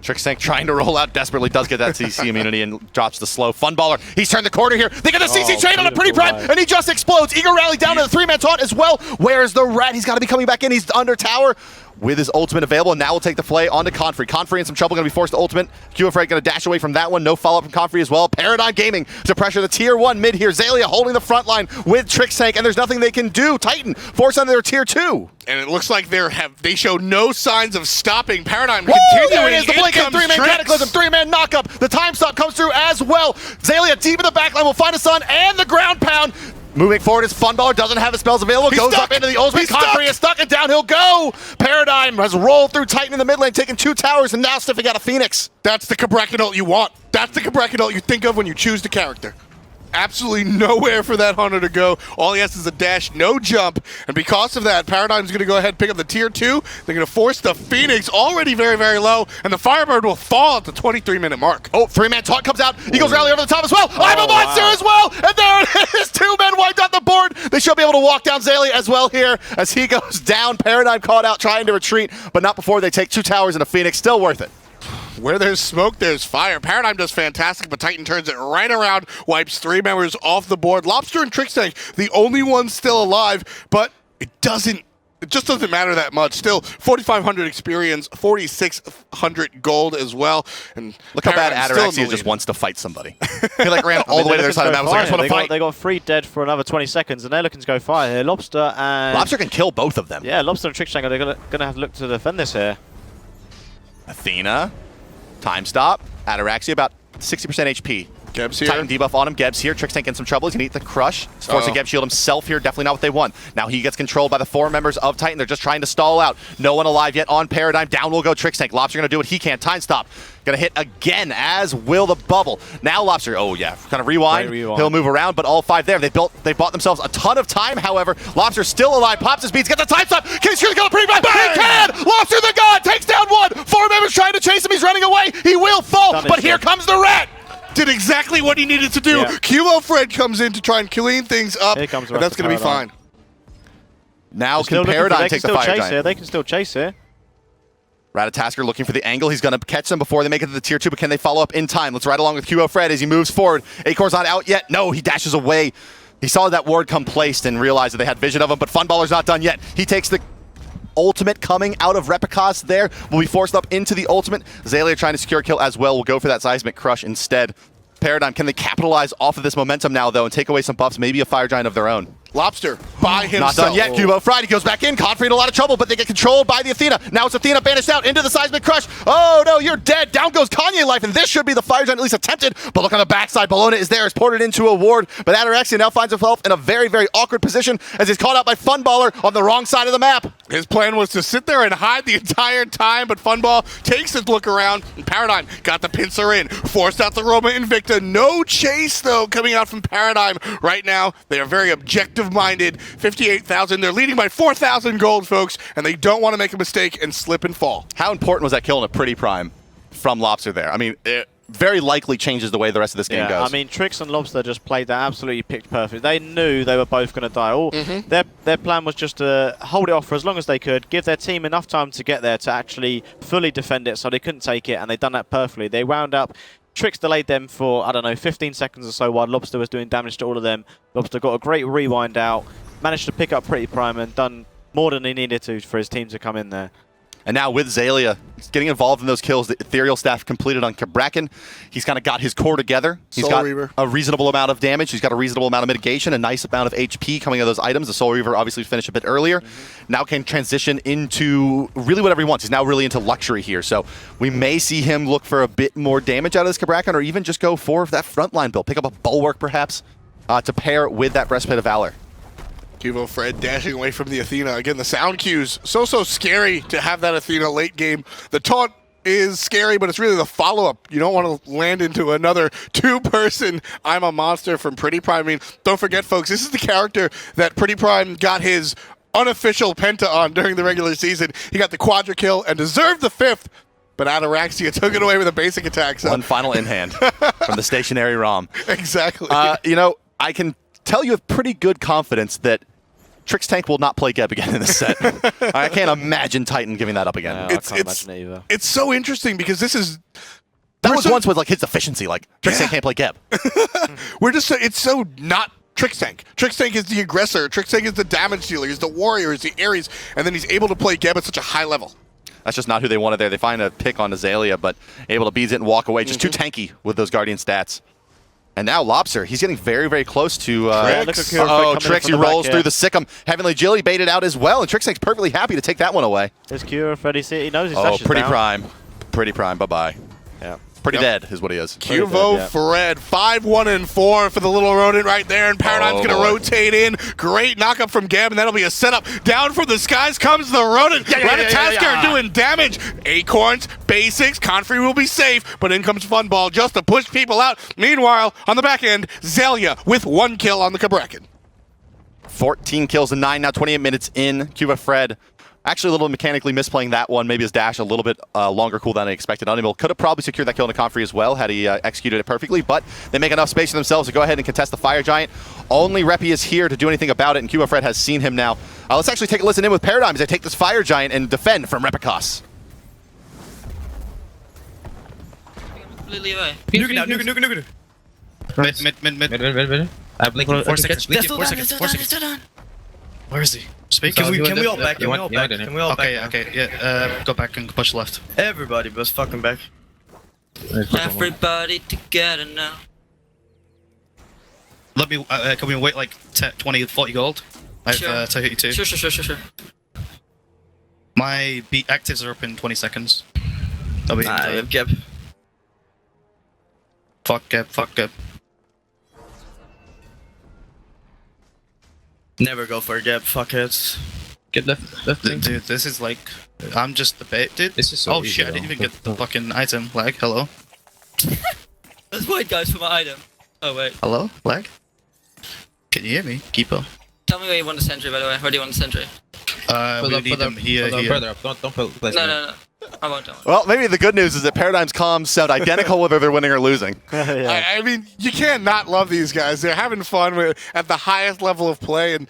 Trixtank trying to roll out desperately, does get that CC immunity and drops the slow. Funballer, he's turned the corner here. They get the CC chain on a pretty Brad, and he just explodes. Eager rally down to the 3-man taunt as well. Where's the rat? He's got to be coming back in. He's under tower with his ultimate available, and now we'll take the play onto Confrey. Confrey in some trouble, going to be forced to ultimate. QFray going to dash away from that one. No follow-up from Confrey as well. Paradigm Gaming to pressure the tier 1 mid here. Zalia holding the front line with Trixtank, and there's nothing they can do. Titan force on their tier 2. And it looks like they show no signs of stopping. Paradigm Woo! continuing. There it is, the In blinking comes 3-man Trix. cataclysm, 3-man knockup. The time stop comes through as well. Zalia deep in the backline will find a sun and the ground pound. Moving forward is Funballer, doesn't have his spells available, He's goes stuck. up into the ultimate. He's Confrey stuck. is stuck, and down he'll go. Paradigm has rolled through Titan in the mid lane, taking 2 towers, and now sniffing out a Phoenix. That's the Cabrekinult you want. That's the Cabrekinult you think of when you choose the character. Absolutely nowhere for that Hunter to go. All he has is a dash, no jump. And because of that, Paradigm's going to go ahead and pick up the tier 2. They're going to force the Phoenix, already very, very low. And the Firebird will fall at the 23-minute mark. Oh, 3-man taunt comes out. Eagles rally over the top as well. I'm a monster as well. And there it is. 2 men wiped out the board. They should be able to walk down Zalia as well here as he goes down. Paradigm caught out trying to retreat, but not before they take 2 towers and a Phoenix. Still worth it. Where there's smoke, there's fire. Paradigm does fantastic, but Titan turns it right around, wipes 3 members off the board. Lobster and Trixtank, the only ones still alive, but it just doesn't matter that much. Still, 4,500 experience, 4,600 gold as well. And Look how bad Paradigm's still in Ataraxia the just lead. wants to fight somebody. He ran all the way to their side of the map. Was like, I just want to fight. They got 3 dead for another 20 seconds, and they're looking to go fire here. Lobster and... Lobster can kill both of them. Yeah, Lobster and Trixtank are going to have to look to defend this here. Athena, time stop. Ataraxia about 60% HP. Geb's here. Titan debuff on him. Geb's here. Trixtank in some trouble. He's going to eat the crush. He's forcing Geb shield himself here. Definitely not what they want. Now he gets controlled by the 4 members of Titan. They're just trying to stall out. No one alive yet on Paradigm. Down will go Trixtank. Lobster going to do what he can. Time stop. Going to hit again, as will the bubble. Now Lobster, oh yeah, kind of rewind. He'll move around, but all 5 there. They bought themselves a ton of time, however. Lobster still alive. Pops his beats. Gets the time stop. Can he secure the kill pretty bad? He can! Lobster the god takes down 1. 4 members trying to chase him. He's running away. He will fall, but here comes the rat. Did exactly what he needed to do. Yeah. QO Fred comes in to try and clean things up, Here comes and that's going to be Paradigm. fine. Now can Paradigm take the fire giant? They can still chase here. Ratatasker looking for the angle. He's going to catch them before they make it to the tier 2, but can they follow up in time? Let's ride along with QO Fred as he moves forward. Acor's not out yet. No, he dashes away. He saw that ward come placed and realized that they had vision of him, but Funballer's not done yet. He takes the ultimate coming out of Repicos there. Will be forced up into the ultimate. Zalia trying to secure a kill as well. Will go for that seismic crush instead. Paradigm, can they capitalize off of this momentum now, though, and take away some buffs, maybe a fire giant of their own? Lobster by himself. Not done yet. Cubo Friday goes back in. Confrey in a lot of trouble, but they get controlled by the Athena. Now it's Athena banished out into the seismic crush. Oh no, you're dead. Down goes Kanye Life, and this should be the fire giant at least attempted. But look on the backside. Bologna is there. It's ported into a ward, but Ataraxia now finds himself in a very, very awkward position as he's caught out by Funballer on the wrong side of the map. His plan was to sit there and hide the entire time, but Funball takes his look around, and Paradigm got the pincer in. Forced out the Roma Invicta. No chase, though, coming out from Paradigm right now. They are very objective-minded. 58,000. They're leading by 4,000 gold, folks, and they don't want to make a mistake and slip and fall. How important was that kill in a pretty prime from Lobster there? I mean, very likely changes the way the rest of this game goes. I mean, Trix and Lobster just played that absolutely picked perfect. They knew they were both going to die. Their plan was just to hold it off for as long as they could, give their team enough time to get there to actually fully defend it so they couldn't take it, and they've done that perfectly. They wound up, Trix delayed them for, I don't know, 15 seconds or so while Lobster was doing damage to all of them. Lobster got a great rewind out, managed to pick up Pretty Prime and done more than he needed to for his team to come in there. And now with Zalia getting involved in those kills, the Ethereal Staff completed on Cabrakan. He's kind of got his core together. He's Soul got Reaver. a reasonable amount of damage. He's got a reasonable amount of mitigation, a nice amount of HP coming out of those items. The Soul Reaver obviously finished a bit earlier. Now can transition into really whatever he wants. He's now really into luxury here. So we may see him look for a bit more damage out of this Cabrakan, or even just go for that frontline build. Pick up a Bulwark perhaps to pair with that Breastplate of Valor. Cuvo Fred dashing away from the Athena. Again, the sound cues, so scary to have that Athena late game. The taunt is scary, but it's really the follow-up. You don't want to land into another two-person I'm a monster from Pretty Prime. I mean, don't forget, folks, this is the character that Pretty Prime got his unofficial penta on during the regular season. He got the quadra kill and deserved the 5th, but Ataraxia took it away with a basic attack. So. One final in hand from the stationary ROM. Exactly. You know, I can tell you with pretty good confidence that Trix Tank will not play Geb again in this set. I can't imagine Titan giving that up again. No, I can't imagine it either. It's so interesting because this is... That was once with like his efficiency, like Trix Tank can't play Geb. It's so not Trix Tank. Trix Tank is the aggressor. Trix Tank is the damage dealer. He's the warrior. He's the Ares. And then he's able to play Geb at such a high level. That's just not who they wanted there. They find a pick on Azalea, but able to beat it and walk away. Just too tanky with those Guardian stats. And now Lobster, he's getting very, very close to Trix. Trix, he rolls through the Sikkim. Heavenly Agility baited out as well, and Trix Tank's perfectly happy to take that one away. There's Cure, Freddy C. He knows his Oh, dash is Pretty down. Prime. Pretty Prime, bye-bye. Yeah. Pretty dead is what he is. Cuvo Fred, 5-1-4 for the little rodent right there, and Paradigm's going to rotate in. Great knockup from Geb, and that'll be a setup. Down from the skies comes the rodent. Ratatasker doing damage. Acorns, basics, Confrey will be safe, but in comes Funball just to push people out. Meanwhile, on the back end, Zalia with 1 kill on the Cabrakan. 14 kills in 9, now 28 minutes in. Cuba Fred actually a little mechanically misplaying that one. Maybe his dash a little bit longer cool than I expected. Unable could have probably secured that kill in a Confrey as well had he executed it perfectly, but they make enough space for themselves to go ahead and contest the Fire Giant. Only Reppy is here to do anything about it, and Cuba Fred has seen him now. Let's actually take a listen in with Paradigm as they take this Fire Giant and defend from Repicos. Completely away. Nuke. Mid. I blink in 4 seconds. Blink in 4 seconds. 4 seconds. Where is he? Speak. Can we all back? Can we all back? Can we all back? Okay. Yeah. Go back and push left. Everybody was fucking back. Everybody together now. Let me. Can we wait like 10, 20, 40 gold? I Sure. have 282. Sure. My beat actives are up in 20 seconds. I'll be Geb. Fuck Geb. Never go for Geb, fuckheads. Get left. Dude, this is like. I'm just the bait, dude. This is so oh easy, shit, I though. didn't even get the fucking item. Lag, hello? Let's wait, guys, for my item. Oh, wait. Hello? Lag? Can you hear me? Keeper. Tell me where you want the sentry, by the way. Where do you want the sentry? We need them here. Further up. Don't place No. I won't. Well, maybe the good news is that Paradigm's comms sound identical whether they're winning or losing. I mean, you can't not love these guys. They're having fun at the highest level of play and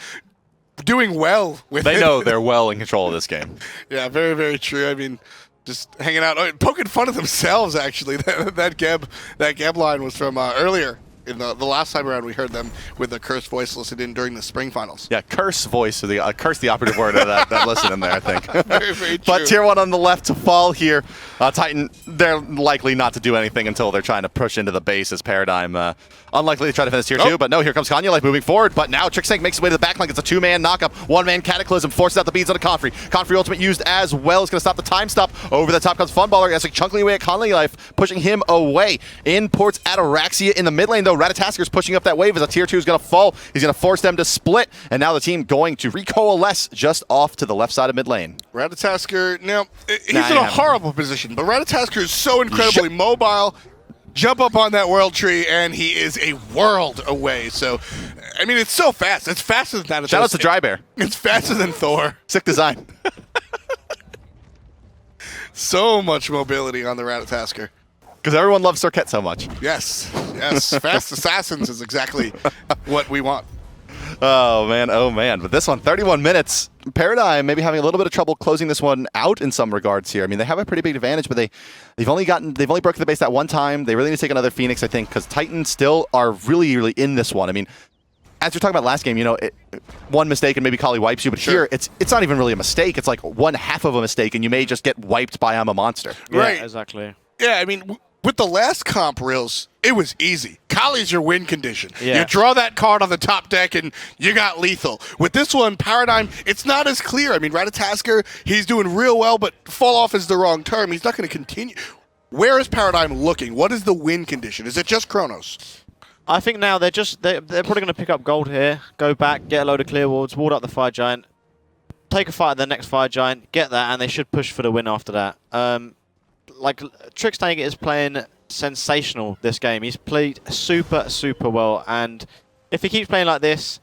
doing well with it. They know they're well in control of this game. Yeah, very, very true. I mean, just hanging out, poking fun at themselves, actually. That Geb line was from earlier. In the last time around, we heard them with the cursed voice listened in during the spring finals. Yeah, curse voice, or curse the operative word of that listen in there, I think. Very, very true. But tier 1 on the left to fall here. Titan, they're likely not to do anything until they're trying to push into the base as Paradigm. Unlikely to try to finish tier 2, but no, here comes Kanye Life moving forward. But now Trix Tank makes his way to the backline. It's a 2-man knockup. 1-man Cataclysm forces out the beads on a Confrey. Confrey ultimate used as well. Is going to stop the time stop. Over the top comes Funballer. As chunking away at Kanye Life, pushing him away. Imports Ataraxia in the mid lane, though. Ratatasker's pushing up that wave as a tier 2 is going to fall. He's going to force them to split. And now the team going to recoalesce just off to the left side of mid lane. Ratatasker, now, he's in a horrible position, but Ratatasker is so incredibly mobile. Jump up on that world tree, and he is a world away. So, I mean, it's so fast. It's faster than that. Shout out to Dry Bear. It's faster than Thor. Sick design. So much mobility on the Ratatasker. Because everyone loves Circuit so much. Yes, yes. Fast Assassins is exactly what we want. Oh, man. Oh, man. But this one, 31 minutes. Paradigm maybe having a little bit of trouble closing this one out in some regards here. I mean, they have a pretty big advantage, but they've only broken the base that one time. They really need to take another Phoenix, I think, because Titans still are really, really in this one. I mean, as we're talking about last game, you know, one mistake and maybe Kali wipes you, but here it's not even really a mistake. It's like one half of a mistake, and you may just get wiped by I'm a monster. Right. Yeah, exactly. Yeah, I mean, with the last comp reels, it was easy. Kali's your win condition. Yeah. You draw that card on the top deck and you got lethal. With this one, Paradigm, it's not as clear. I mean, Ratatasker, he's doing real well, but fall off is the wrong term. He's not going to continue. Where is Paradigm looking? What is the win condition? Is it just Chronos? I think now they're probably going to pick up gold here, go back, get a load of clear wards, ward up the Fire Giant, take a fight at the next Fire Giant, get that, and they should push for the win after that. Like, Trickstanger is playing sensational this game. He's played super, super well, and if he keeps playing like this,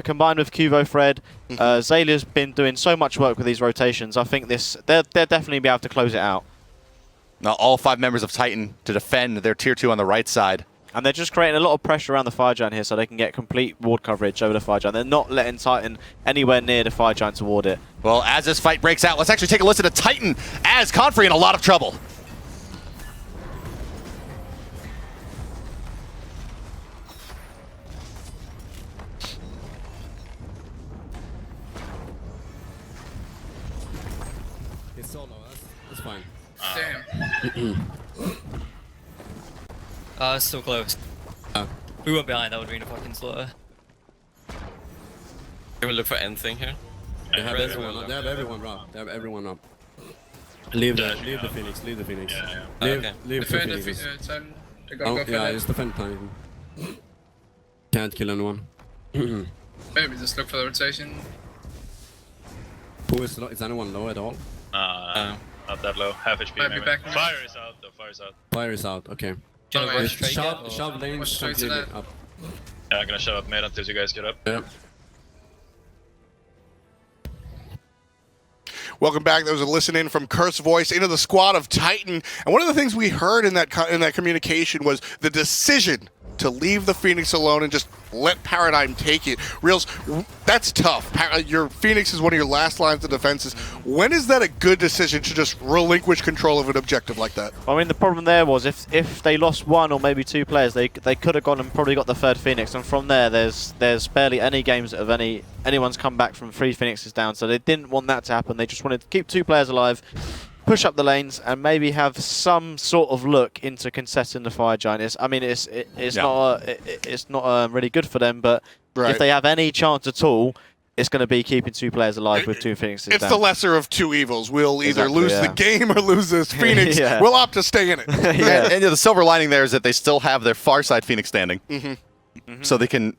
combined with Kuvo Fred, Zalia's been doing so much work with these rotations. I think they'll definitely be able to close it out. Now, all 5 members of Titan to defend their tier 2 on the right side. And they're just creating a lot of pressure around the Fire Giant here so they can get complete ward coverage over the Fire Giant. They're not letting Titan anywhere near the Fire Giant to ward it. Well, as this fight breaks out, let's actually take a listen to Titan as Confrey in a lot of trouble. It's solo, that's fine. Damn. It's so close. We went behind, that would have been a fucking slaughter. Can we look for anything here? They have everyone up. They have everyone up. They have everyone up. Leave the Phoenix. Leave the Phoenix. Yeah. Leave the Phoenix. Oh, yeah, it's defend time. Can't kill anyone. Maybe just look for the rotation. Who is low? Is anyone low at all? Not that low. Half HP Might be maybe. back now. Fire is out though. Fire's out. Fire is out. Okay. Can I go straight Shove, yet, or- shove lanes straight to completely that? up. Yeah, I'm gonna shove up mid until you guys get up. Yeah. Welcome back. There was a listen-in from Curse Voice into the squad of Titan. And one of the things we heard in that communication was the decision to leave the Phoenix alone and just let Paradigm take it. Reals, that's tough. Your Phoenix is one of your last lines of defenses. When is that a good decision to just relinquish control of an objective like that? I mean, the problem there was if they lost 1 or maybe 2 players, they could have gone and probably got the 3rd Phoenix, and from there there's barely any games of anyone's come back from 3 Phoenixes down. So they didn't want that to happen. They just wanted to keep 2 players alive, push up the lanes, and maybe have some sort of look into contesting the Fire Giant. It's not really good for them, but if they have any chance at all, it's going to be keeping 2 players alive with 2 Phoenixes It's down. the lesser of 2 evils. We'll either Exactly, lose the game or lose this Phoenix. Yeah. We'll opt to stay in it. And the silver lining there is that they still have their far side Phoenix standing. So they can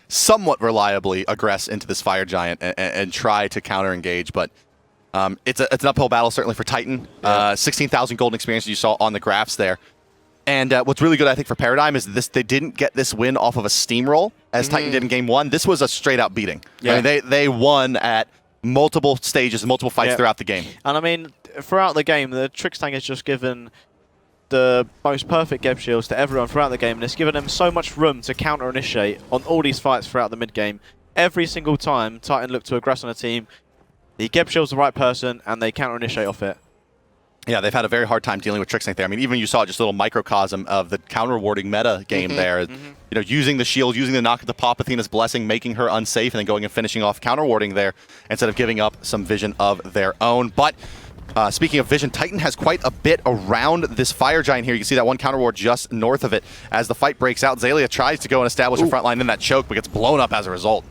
somewhat reliably aggress into this Fire Giant and try to counter-engage, but it's an uphill battle, certainly for Titan. 16,000 golden experience you saw on the graphs there. And what's really good, I think, for Paradigm is they didn't get this win off of a steamroll, as Titan did in Game 1. This was a straight-out beating. Yeah. I mean, they won at multiple stages, multiple fights throughout the game. And I mean, throughout the game, the Trickstang has just given the most perfect Geb shields to everyone throughout the game, and it's given them so much room to counter-initiate on all these fights throughout the mid-game. Every single time Titan look to aggress on a team, the Geb shield's the right person, and they counter-initiate off it. Yeah, they've had a very hard time dealing with Tricksnake there. I mean, even you saw just a little microcosm of the counter-warding meta game there. You know, using the shield, using the knock at the pop, Athena's blessing, making her unsafe, and then going and finishing off counter-warding there instead of giving up some vision of their own. But speaking of vision, Titan has quite a bit around this Fire Giant here. You can see that one counter ward just north of it. As the fight breaks out, Zalia tries to go and establish a front line in that choke, but gets blown up as a result.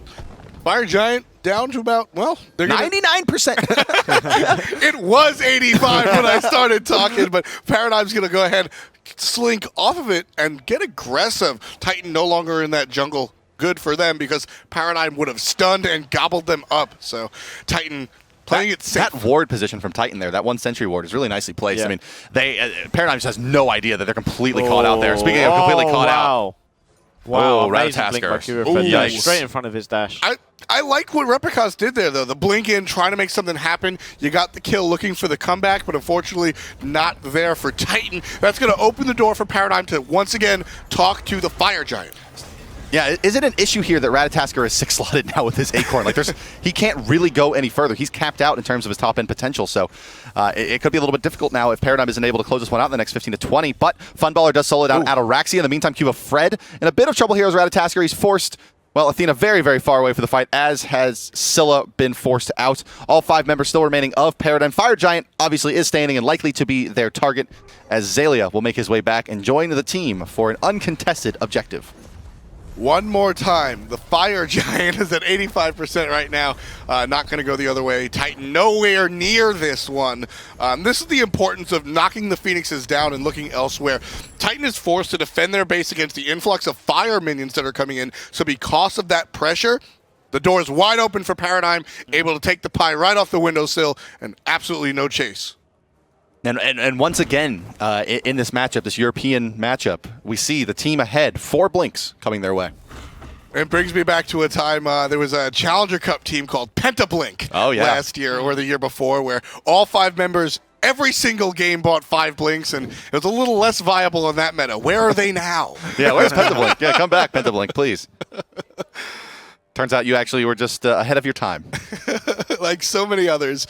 Fire Giant down to about, well, they're 99%. It was 85 when I started talking, but Paradigm's going to go ahead, slink off of it, and get aggressive. Titan no longer in that jungle. Good for them, because Paradigm would have stunned and gobbled them up. So Titan playing it safe. That ward position from Titan there, that 1 sentry ward, is really nicely placed. Yeah. I mean, Paradigm just has no idea that they're completely caught out there. Speaking of completely caught out, Wow, Oh, amazing blink by Ratatasker. Kira Fred. Ooh. Straight in front of his dash. I like what Replicas did there, though. The blink in, trying to make something happen. You got the kill looking for the comeback, but unfortunately not there for Titan. That's going to open the door for Paradigm to once again talk to the Fire Giant. Yeah, is it an issue here that Ratatasker is 6-slotted now with his Acorn? Like, he can't really go any further. He's capped out in terms of his top-end potential, so it could be a little bit difficult now if Paradigm isn't able to close this one out in the next 15 to 20. But Funballer does solo down Ataraxia. In the meantime, Cuba Fred in a bit of trouble here as Ratatasker. He's forced, well, Athena very, very far away for the fight, as has Scylla been forced out. All 5 members still remaining of Paradigm. Fire Giant obviously is standing and likely to be their target, as Zalia will make his way back and join the team for an uncontested objective. One more time. The Fire Giant is at 85% right now. Not going to go the other way. Titan nowhere near this one. This is the importance of knocking the Phoenixes down and looking elsewhere. Titan is forced to defend their base against the influx of fire minions that are coming in. So because of that pressure, the door is wide open for Paradigm, able to take the pie right off the windowsill, and absolutely no chase. And once again, in this matchup, this European matchup, we see the team ahead, 4 blinks coming their way. It brings me back to a time there was a Challenger Cup team called Pentablink last year or the year before, where all 5 members every single game bought 5 blinks, and it was a little less viable in that meta. Where are they now? Yeah, where's Pentablink? Yeah, come back, Pentablink, please. Turns out you actually were just ahead of your time. Like so many others,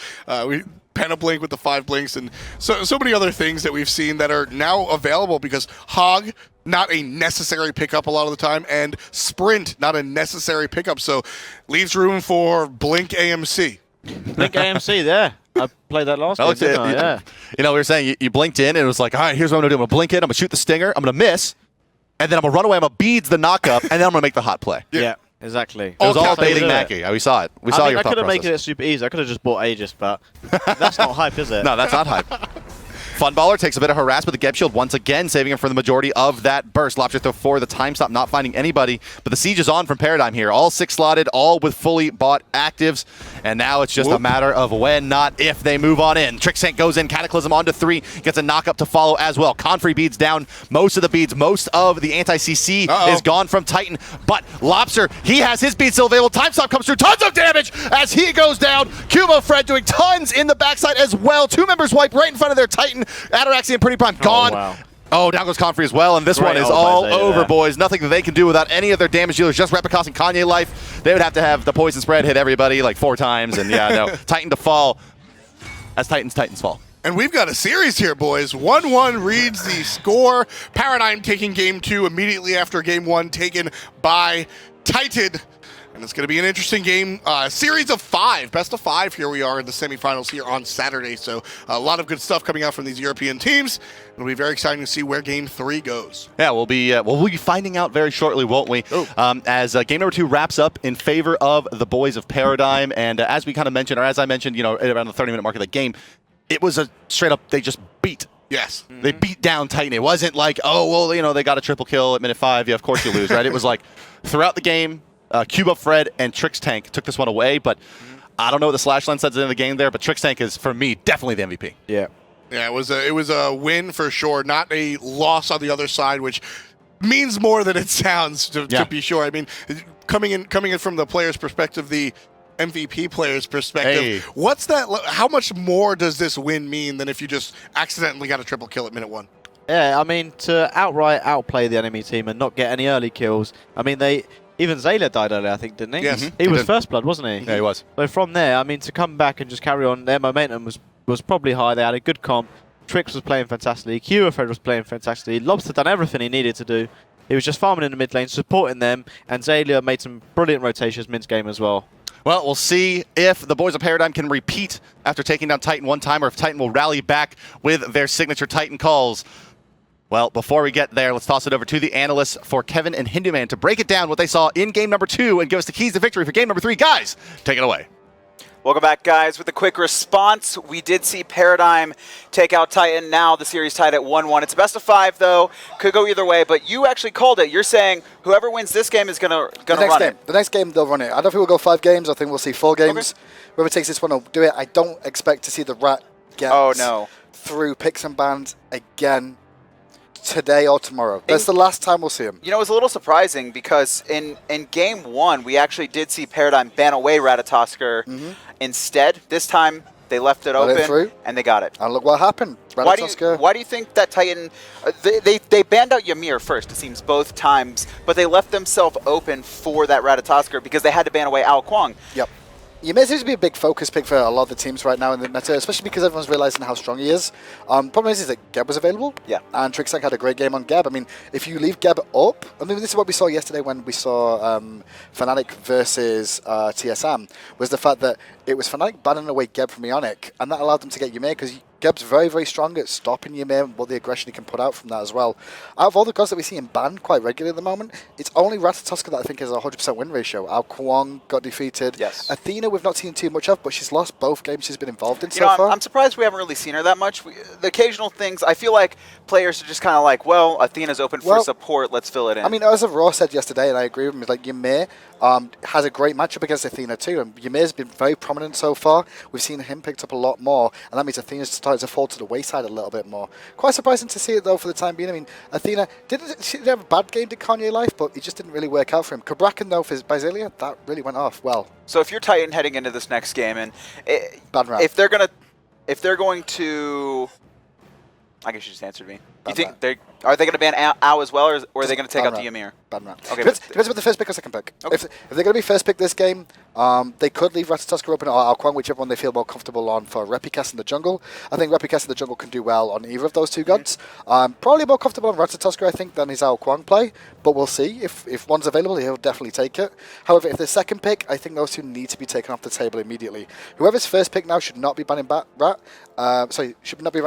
Pentablink with the 5 blinks, and so many other things that we've seen that are now available because Hog, not a necessary pickup a lot of the time, and Sprint, not a necessary pickup, so leaves room for Blink AMC. Blink AMC there. I played that last game, didn't I? Yeah. You know, we were saying you blinked in, and it was like, all right, here's what I'm going to do. I'm going to blink in, I'm going to shoot the stinger, I'm going to miss, and then I'm going to run away, I'm going to beads the knock-up, and then I'm going to make the hot play. Yeah. Exactly. It was all baiting Mackie. We saw it. We saw your I thought could have process. made it super easy. I could have just bought Aegis, but that's not hype, is it? No, that's not hype. Funballer takes a bit of harass with the Geb Shield once again, saving him from the majority of that burst. Lobster throw for the time stop, not finding anybody. But the siege is on from Paradigm here. All 6 slotted, all with fully bought actives. And now it's just a matter of when, not if, they move on in. Tricksank goes in, Cataclysm onto 3, gets a knock-up to follow as well. Confrey beads down most of the beads. Most of the anti-CC is gone from Titan. But Lobster, he has his bead still available. Time stop comes through, tons of damage as he goes down. Cubo Fred doing tons in the backside as well. 2 members wipe right in front of their Titan. Ataraxia and Pretty Prime gone. Wow. Oh, down goes Confrey as well, and this one is all over, boys. Nothing that they can do without any of their damage dealers, just Replicas and Kanye life. They would have to have the poison spread hit everybody like 4 times, and yeah, no. Titan to fall as Titans fall. And we've got a series here, boys. 1-1 reads the score. Paradigm taking game 2 immediately after game 1 taken by Titan. And it's going to be an interesting game. Series of 5, best of 5. Here we are in the semifinals here on Saturday. So a lot of good stuff coming out from these European teams. It'll be very exciting to see where game 3 goes. Yeah, we'll be finding out very shortly, won't we? As game number 2 wraps up in favor of the boys of Paradigm. And as we kind of mentioned, or as I mentioned, you know, around the 30-minute mark of the game, it was a straight up, they just beat. Yes. They beat down Titan. It wasn't like, oh, well, you know, they got a triple kill at minute 5. Yeah, of course you lose, right? It was like throughout the game, Cuba Fred and Trickstank took this one away, but I don't know what the slash line says at the end of the game there, but Trickstank is, for me, definitely the MVP. Yeah. Yeah, it was a win for sure, not a loss on the other side, which means more than it sounds, to be sure. I mean, coming in from the player's perspective, the MVP player's perspective, what's that? How much more does this win mean than if you just accidentally got a triple kill at minute 1? Yeah, I mean, to outright outplay the enemy team and not get any early kills, I mean, even Zayla died early, I think, didn't he? Yes. He was first blood, wasn't he? Yeah, he was. So from there, I mean, to come back and just carry on, their momentum was probably high. They had a good comp. Trix was playing fantastically. Fred was playing fantastically. Lobster done everything he needed to do. He was just farming in the mid lane, supporting them, and Zayla made some brilliant rotations mid-game as well. Well, we'll see if the boys of Paradigm can repeat after taking down Titan one time, or if Titan will rally back with their signature Titan calls. Well, before we get there, let's toss it over to the analysts for Kevin and Hinduman to break it down what they saw in game number 2 and give us the keys to victory for game number 3. Guys, take it away. Welcome back, guys. With a quick response, we did see Paradigm take out Titan. Now the series tied at 1-1. It's a best of 5, though. Could go either way, but you actually called it. You're saying whoever wins this game is gonna run it. The next game, they'll run it. I don't think we'll go 5 games. I think we'll see 4 games. Okay. Whoever takes this one will do it. I don't expect to see the Rat get through picks and bans again. today or tomorrow. That's the last time we'll see him. You know, it was a little surprising because in game 1, we actually did see Paradigm ban away Ratatosker instead. This time, they left it open, and they got it. And look what happened. Why do you think that Titan... They banned out Ymir first, it seems, both times, but they left themselves open for that Ratatosker because they had to ban away Ao Kuang. Yep. Ymir seems to be a big focus pick for a lot of the teams right now in the meta, especially because everyone's realizing how strong he is. Problem is that Geb was available, and Trixank had a great game on Geb. I mean, if you leave Geb up, I mean, this is what we saw yesterday when we saw Fnatic versus TSM, was the fact that it was Fnatic banning away Geb from Ionic, and that allowed them to get Ymir, because Geb's very, very strong at stopping Ymir and what the aggression he can put out from that as well. Out of all the gods that we see him banned quite regularly at the moment, it's only Ratatosker that I think has a 100% win ratio. Ao Kuang got defeated. Yes. Athena we've not seen too much of, but she's lost both games she's been involved in so far. I'm surprised we haven't really seen her that much. The occasional things, I feel like players are just kind of like, well, Athena's open for support, let's fill it in. I mean, as Raw said yesterday, and I agree with him, it's like Ymir has a great matchup against Athena too, and Ymir's been very prominent so far. We've seen him picked up a lot more, and that means Athena's starting to fall to the wayside a little bit more. Quite surprising to see it though for the time being. I mean, Athena she didn't have a bad game to Kanye Life, but it just didn't really work out for him. Kabrakan though for Basilia, that really went off well. So if you're Titan heading into this next game, and if they're going to, I guess you just answered me. You think are they going to ban Ao as well, or are they going to take out the Ymir? Bad rat. Okay, depends with the first pick or second pick. Okay. If they're going to be first pick this game, they could leave Ratatosker open or Ao Kuang, whichever one they feel more comfortable on for Repicast in the jungle. I think Repicast in the jungle can do well on either of those two gods. Probably more comfortable on Ratatosker, I think, than his Ao Kuang play, but we'll see. If one's available, he'll definitely take it. However, if the second pick, I think those two need to be taken off the table immediately. Whoever's first pick now should not be banning should not be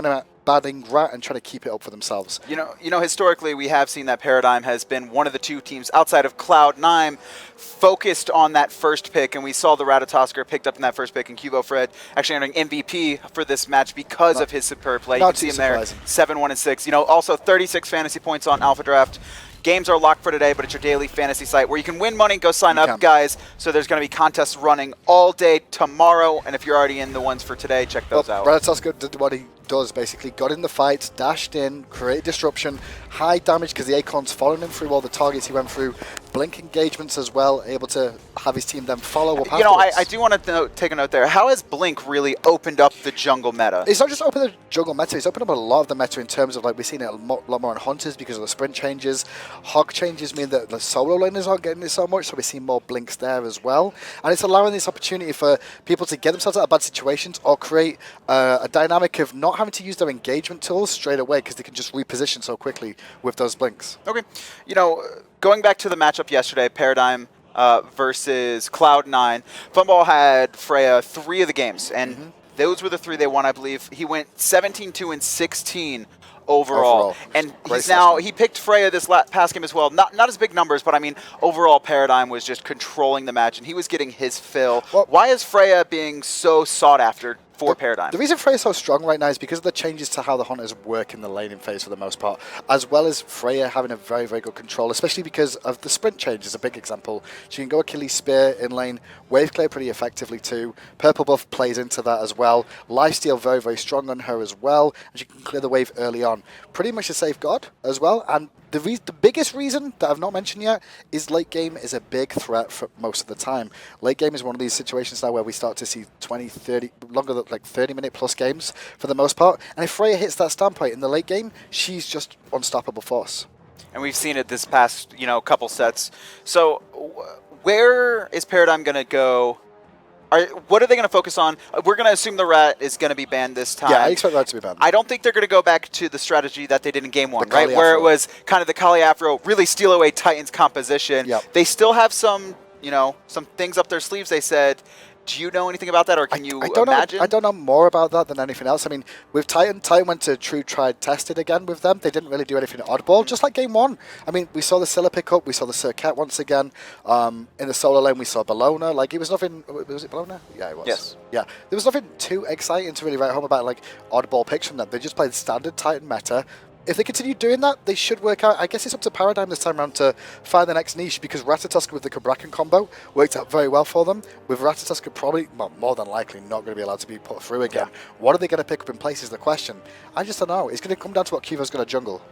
banning Rat and trying to keep it up for themselves. You know, historically we have seen that Paradigm has been one of the two teams outside of Cloud9 focused on that first pick, and we saw the Ratatosker picked up in that first pick, and Cubo Fred actually earning MVP for this match because of his superb play. You can see him there, 7-1-6. You know, also 36 fantasy points on Alpha Draft. Games are locked for today, but it's your daily fantasy site where you can win money. Go sign up, guys. So there's going to be contests running all day tomorrow, and if you're already in the ones for today, check those out. Ratatosker did what he does, basically. Got in the fight, dashed in, created disruption, high damage because the Acorn's following him through all the targets he went through, blink engagements as well, able to have his team then follow up. You know, I do want to take a note there. How has Blink really opened up the jungle meta? It's not just opened the jungle meta, it's opened up a lot of the meta in terms of, like, we've seen it a lot more on Hunters because of the sprint changes. Hog changes mean that the solo laners aren't getting it so much, so we're seeing more Blinks there as well. And it's allowing this opportunity for people to get themselves out of bad situations or create a dynamic of not having to use their engagement tools straight away because they can just reposition so quickly with those Blinks. Okay. You know, going back to the matchup yesterday, Paradigm versus Cloud9, Funball had Freya 3 of the games, and those were the 3 they won, I believe. He went 17-2 and 16 overall. And he picked Freya this past game as well. Not as big numbers, but I mean, overall Paradigm was just controlling the match, and he was getting his fill. Why is Freya being so sought after for Paradigm? The reason Freya's so strong right now is because of the changes to how the Hunters work in the laning phase for the most part, as well as Freya having a very, very good control, especially because of the sprint change is a big example. She can go Achilles Spear in lane, wave clear pretty effectively too. Purple buff plays into that as well. Lifesteal very, very strong on her as well, and she can clear the wave early on. Pretty much a safe god as well, and the biggest reason that I've not mentioned yet is late game is a big threat for most of the time. Late game is one of these situations now where we start to see 20, 30, longer than like 30-minute plus games for the most part. And if Freya hits that standpoint in the late game, she's just unstoppable force. And we've seen it this past, couple sets. So where is Paradigm going to go? What are they going to focus on? We're going to assume the Rat is going to be banned this time. Yeah, I expect Rat to be banned. I don't think they're going to go back to the strategy that they did in Game 1, right? Where it was kind of the Kali Afro, really steal away Titan's composition. Yep. They still have some things up their sleeves, they said. Do you know anything about that, or can you imagine? I don't know more about that than anything else. I mean, with Titan went to true, tried, tested again with them. They didn't really do anything oddball, just like Game 1. I mean, we saw the Scylla pick up, we saw the Circuit once again. In the solo lane, we saw Bellona. Like, it was nothing... Was it Bellona? Yeah, it was. Yes. Yeah. There was nothing too exciting to really write home about, like, oddball picks from them. They just played standard Titan meta, if they continue doing that, they should work out. I guess it's up to Paradigm this time around to find the next niche, because Ratatoskr with the Cabrakan combo worked out very well for them. With Ratatoskr probably, well, more than likely, not going to be allowed to be put through again. Yeah. What are they going to pick up in place is the question. I just don't know. It's going to come down to what Kivo's going to jungle.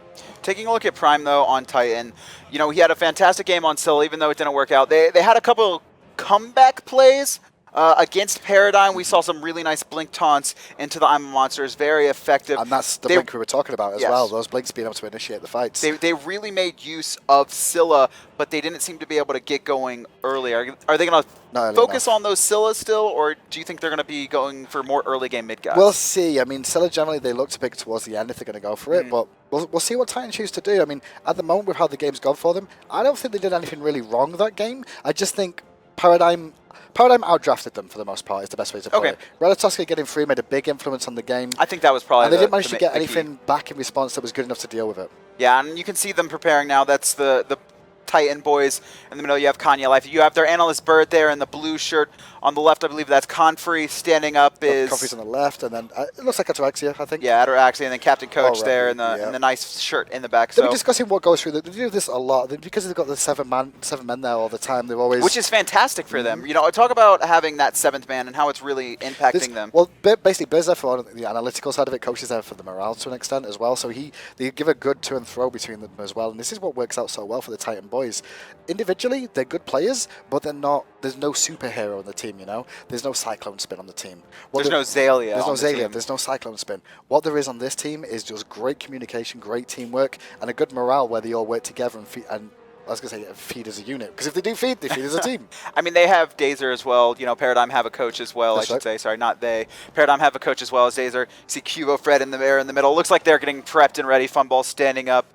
Taking a look at Prime, though, on Titan, you know, he had a fantastic game on Syl, even though it didn't work out. They had a couple comeback plays. Against Paradigm, we saw some really nice blink taunts into the I'm a Monsters, very effective. And that's the blink we were talking about as well, those blinks being able to initiate the fights. They really made use of Scylla, but they didn't seem to be able to get going early. Are they going to focus on those Scylla still, or do you think they're going to be going for more early game mid guys? We'll see. I mean, Scylla generally, they look to pick towards the end if they're going to go for it, but we'll see what Titan choose to do. I mean, at the moment with how the game's gone for them, I don't think they did anything really wrong that game. I just think Paradigm outdrafted them for the most part, is the best way to put it. Ratatoskr getting free made a big influence on the game. I think that was probably and they didn't manage to get anything back in response that was good enough to deal with it. Yeah, and you can see them preparing now. That's the Titan boys. In the middle, you have Kanye Life. You have their analyst Bird there in the blue shirt. On the left, I believe that's Confrey. Standing up is... Confrey's on the left, and then it looks like Ataraxia, I think. Yeah, Ataraxia, and then Captain Coach there in the nice shirt in the back. They've been discussing what goes through. They do this a lot. Because they've got the seven men there all the time, they've always... Which is fantastic for them. You know, talk about having that seventh man and how it's really impacting them. Well, basically, Bird's there for the analytical side of it. Coach is there for the morale to an extent as well. So they give a good to and fro between them as well. And this is what works out so well for the Titan boys. Individually, they're good players, but they're not... There's no superhero on the team, you know? There's no Cyclone Spin on the team. There's no Zalia. There's no Zalia. There's no Cyclone Spin. What there is on this team is just great communication, great teamwork, and a good morale where they all work together and I was going to say feed as a unit, because if they do feed, they feed as a team. I mean, they have Dazer as well. You know, Paradigm have a coach as well, I should say. Sorry, not they. Paradigm have a coach as well as Dazer. You see Cubo, Fred in the air in the middle. Looks like they're getting prepped and ready. Funball standing up.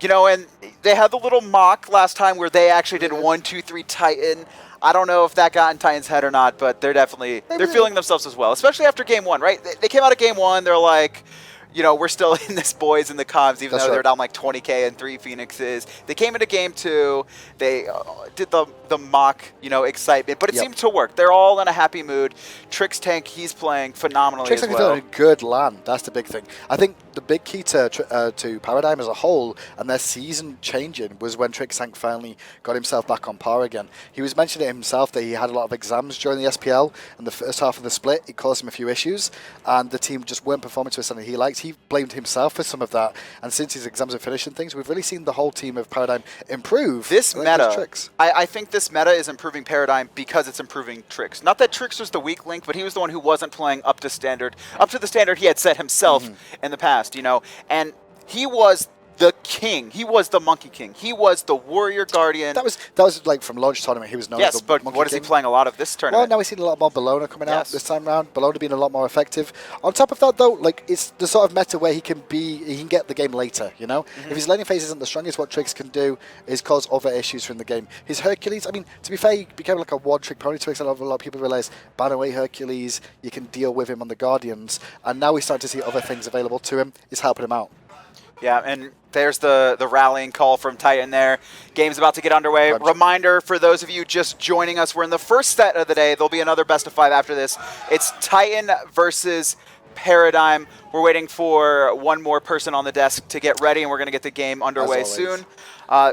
You know, and they had the little mock last time where they actually did 1, 2, 3 Titan. I don't know if that got in Titan's head or not, but they're definitely feeling themselves as well, especially after game 1, right? They came out of game 1, they're like, you know, we're still in this boys in the comms, even though they're down like 20k and 3 Phoenixes. They came into game 2, they did the mock, you know, excitement, but it seemed to work. They're all in a happy mood. Trix Tank, he's playing phenomenally as well. Trix Tank is a good land. That's the big thing. I think the big key to Paradigm as a whole and their season changing was when Trix Tank finally got himself back on par again. He was mentioning it himself that he had a lot of exams during the SPL, and the first half of the split, it caused him a few issues, and the team just weren't performing to a standard he liked. He blamed himself for some of that, and since his exams are finished and things, we've really seen the whole team of Paradigm improve. This meta, I think this meta is improving Paradigm because it's improving Trix. Not that Trix was the weak link, but he was the one who wasn't playing up to standard, up to the standard he had set himself in the past, you know, and he was the king. He was the Monkey King. He was the Warrior Guardian. That was like from launch tournament. He was known as the but Monkey what is King. he playing a lot of this tournament? Well, now we've seen a lot more Bologna coming out this time around. Bologna being a lot more effective. On top of that, though, like it's the sort of meta where he can get the game later. You know, if his laning phase isn't the strongest, what Trix can do is cause other issues from the game. His Hercules. I mean, to be fair, he became like a one-trick pony. Trix. A lot of people realize ban away Hercules. You can deal with him on the Guardians, and now we're starting to see other things available to him. It's helping him out. Yeah, and there's the rallying call from Titan there. Game's about to get underway. Reminder for those of you just joining us, we're in the first set of the day. There'll be another best of 5 after this. It's Titan versus Paradigm. We're waiting for one more person on the desk to get ready, and we're going to get the game underway soon.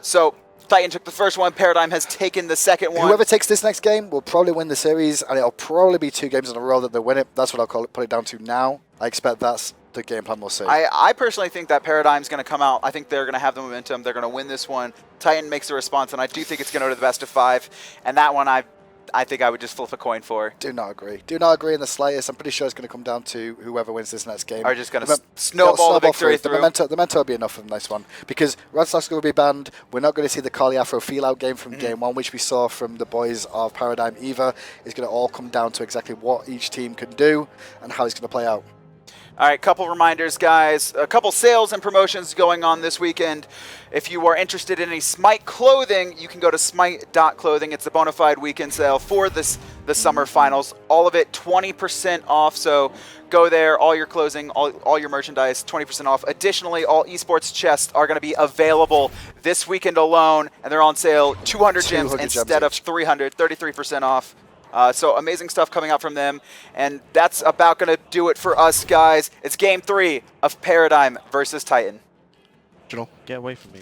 So Titan took the first one. Paradigm has taken the second one. Whoever takes this next game will probably win the series, and it'll probably be 2 games in a row that they win it. That's what I'll put it down to now. I expect that's the game plan we'll see. I personally think that Paradigm's going to come out. I think they're going to have the momentum. They're going to win this one. Titan makes a response, and I do think it's going to go to the best of 5. And that one, I think I would just flip a coin for. Do not agree. Do not agree in the slightest. I'm pretty sure it's going to come down to whoever wins this next game. Are just going to snowball the victory through. The memento will be enough of this one, because Ratatoskr will be banned. We're not going to see the Kali Afro feel-out game from game 1, which we saw from the boys of Paradigm either. It's going to all come down to exactly what each team can do and how it's going to play out. All right, couple reminders, guys. A couple sales and promotions going on this weekend. If you are interested in any Smite clothing, you can go to smite.clothing. It's a bona fide weekend sale for the summer finals. All of it 20% off, so go there. All your clothing, all your merchandise, 20% off. Additionally, all esports chests are going to be available this weekend alone, and they're on sale 200 gems instead of 300, 33% off. So amazing stuff coming out from them. And that's about going to do it for us, guys. It's game 3 of Paradigm versus Titan. original. Get away from me.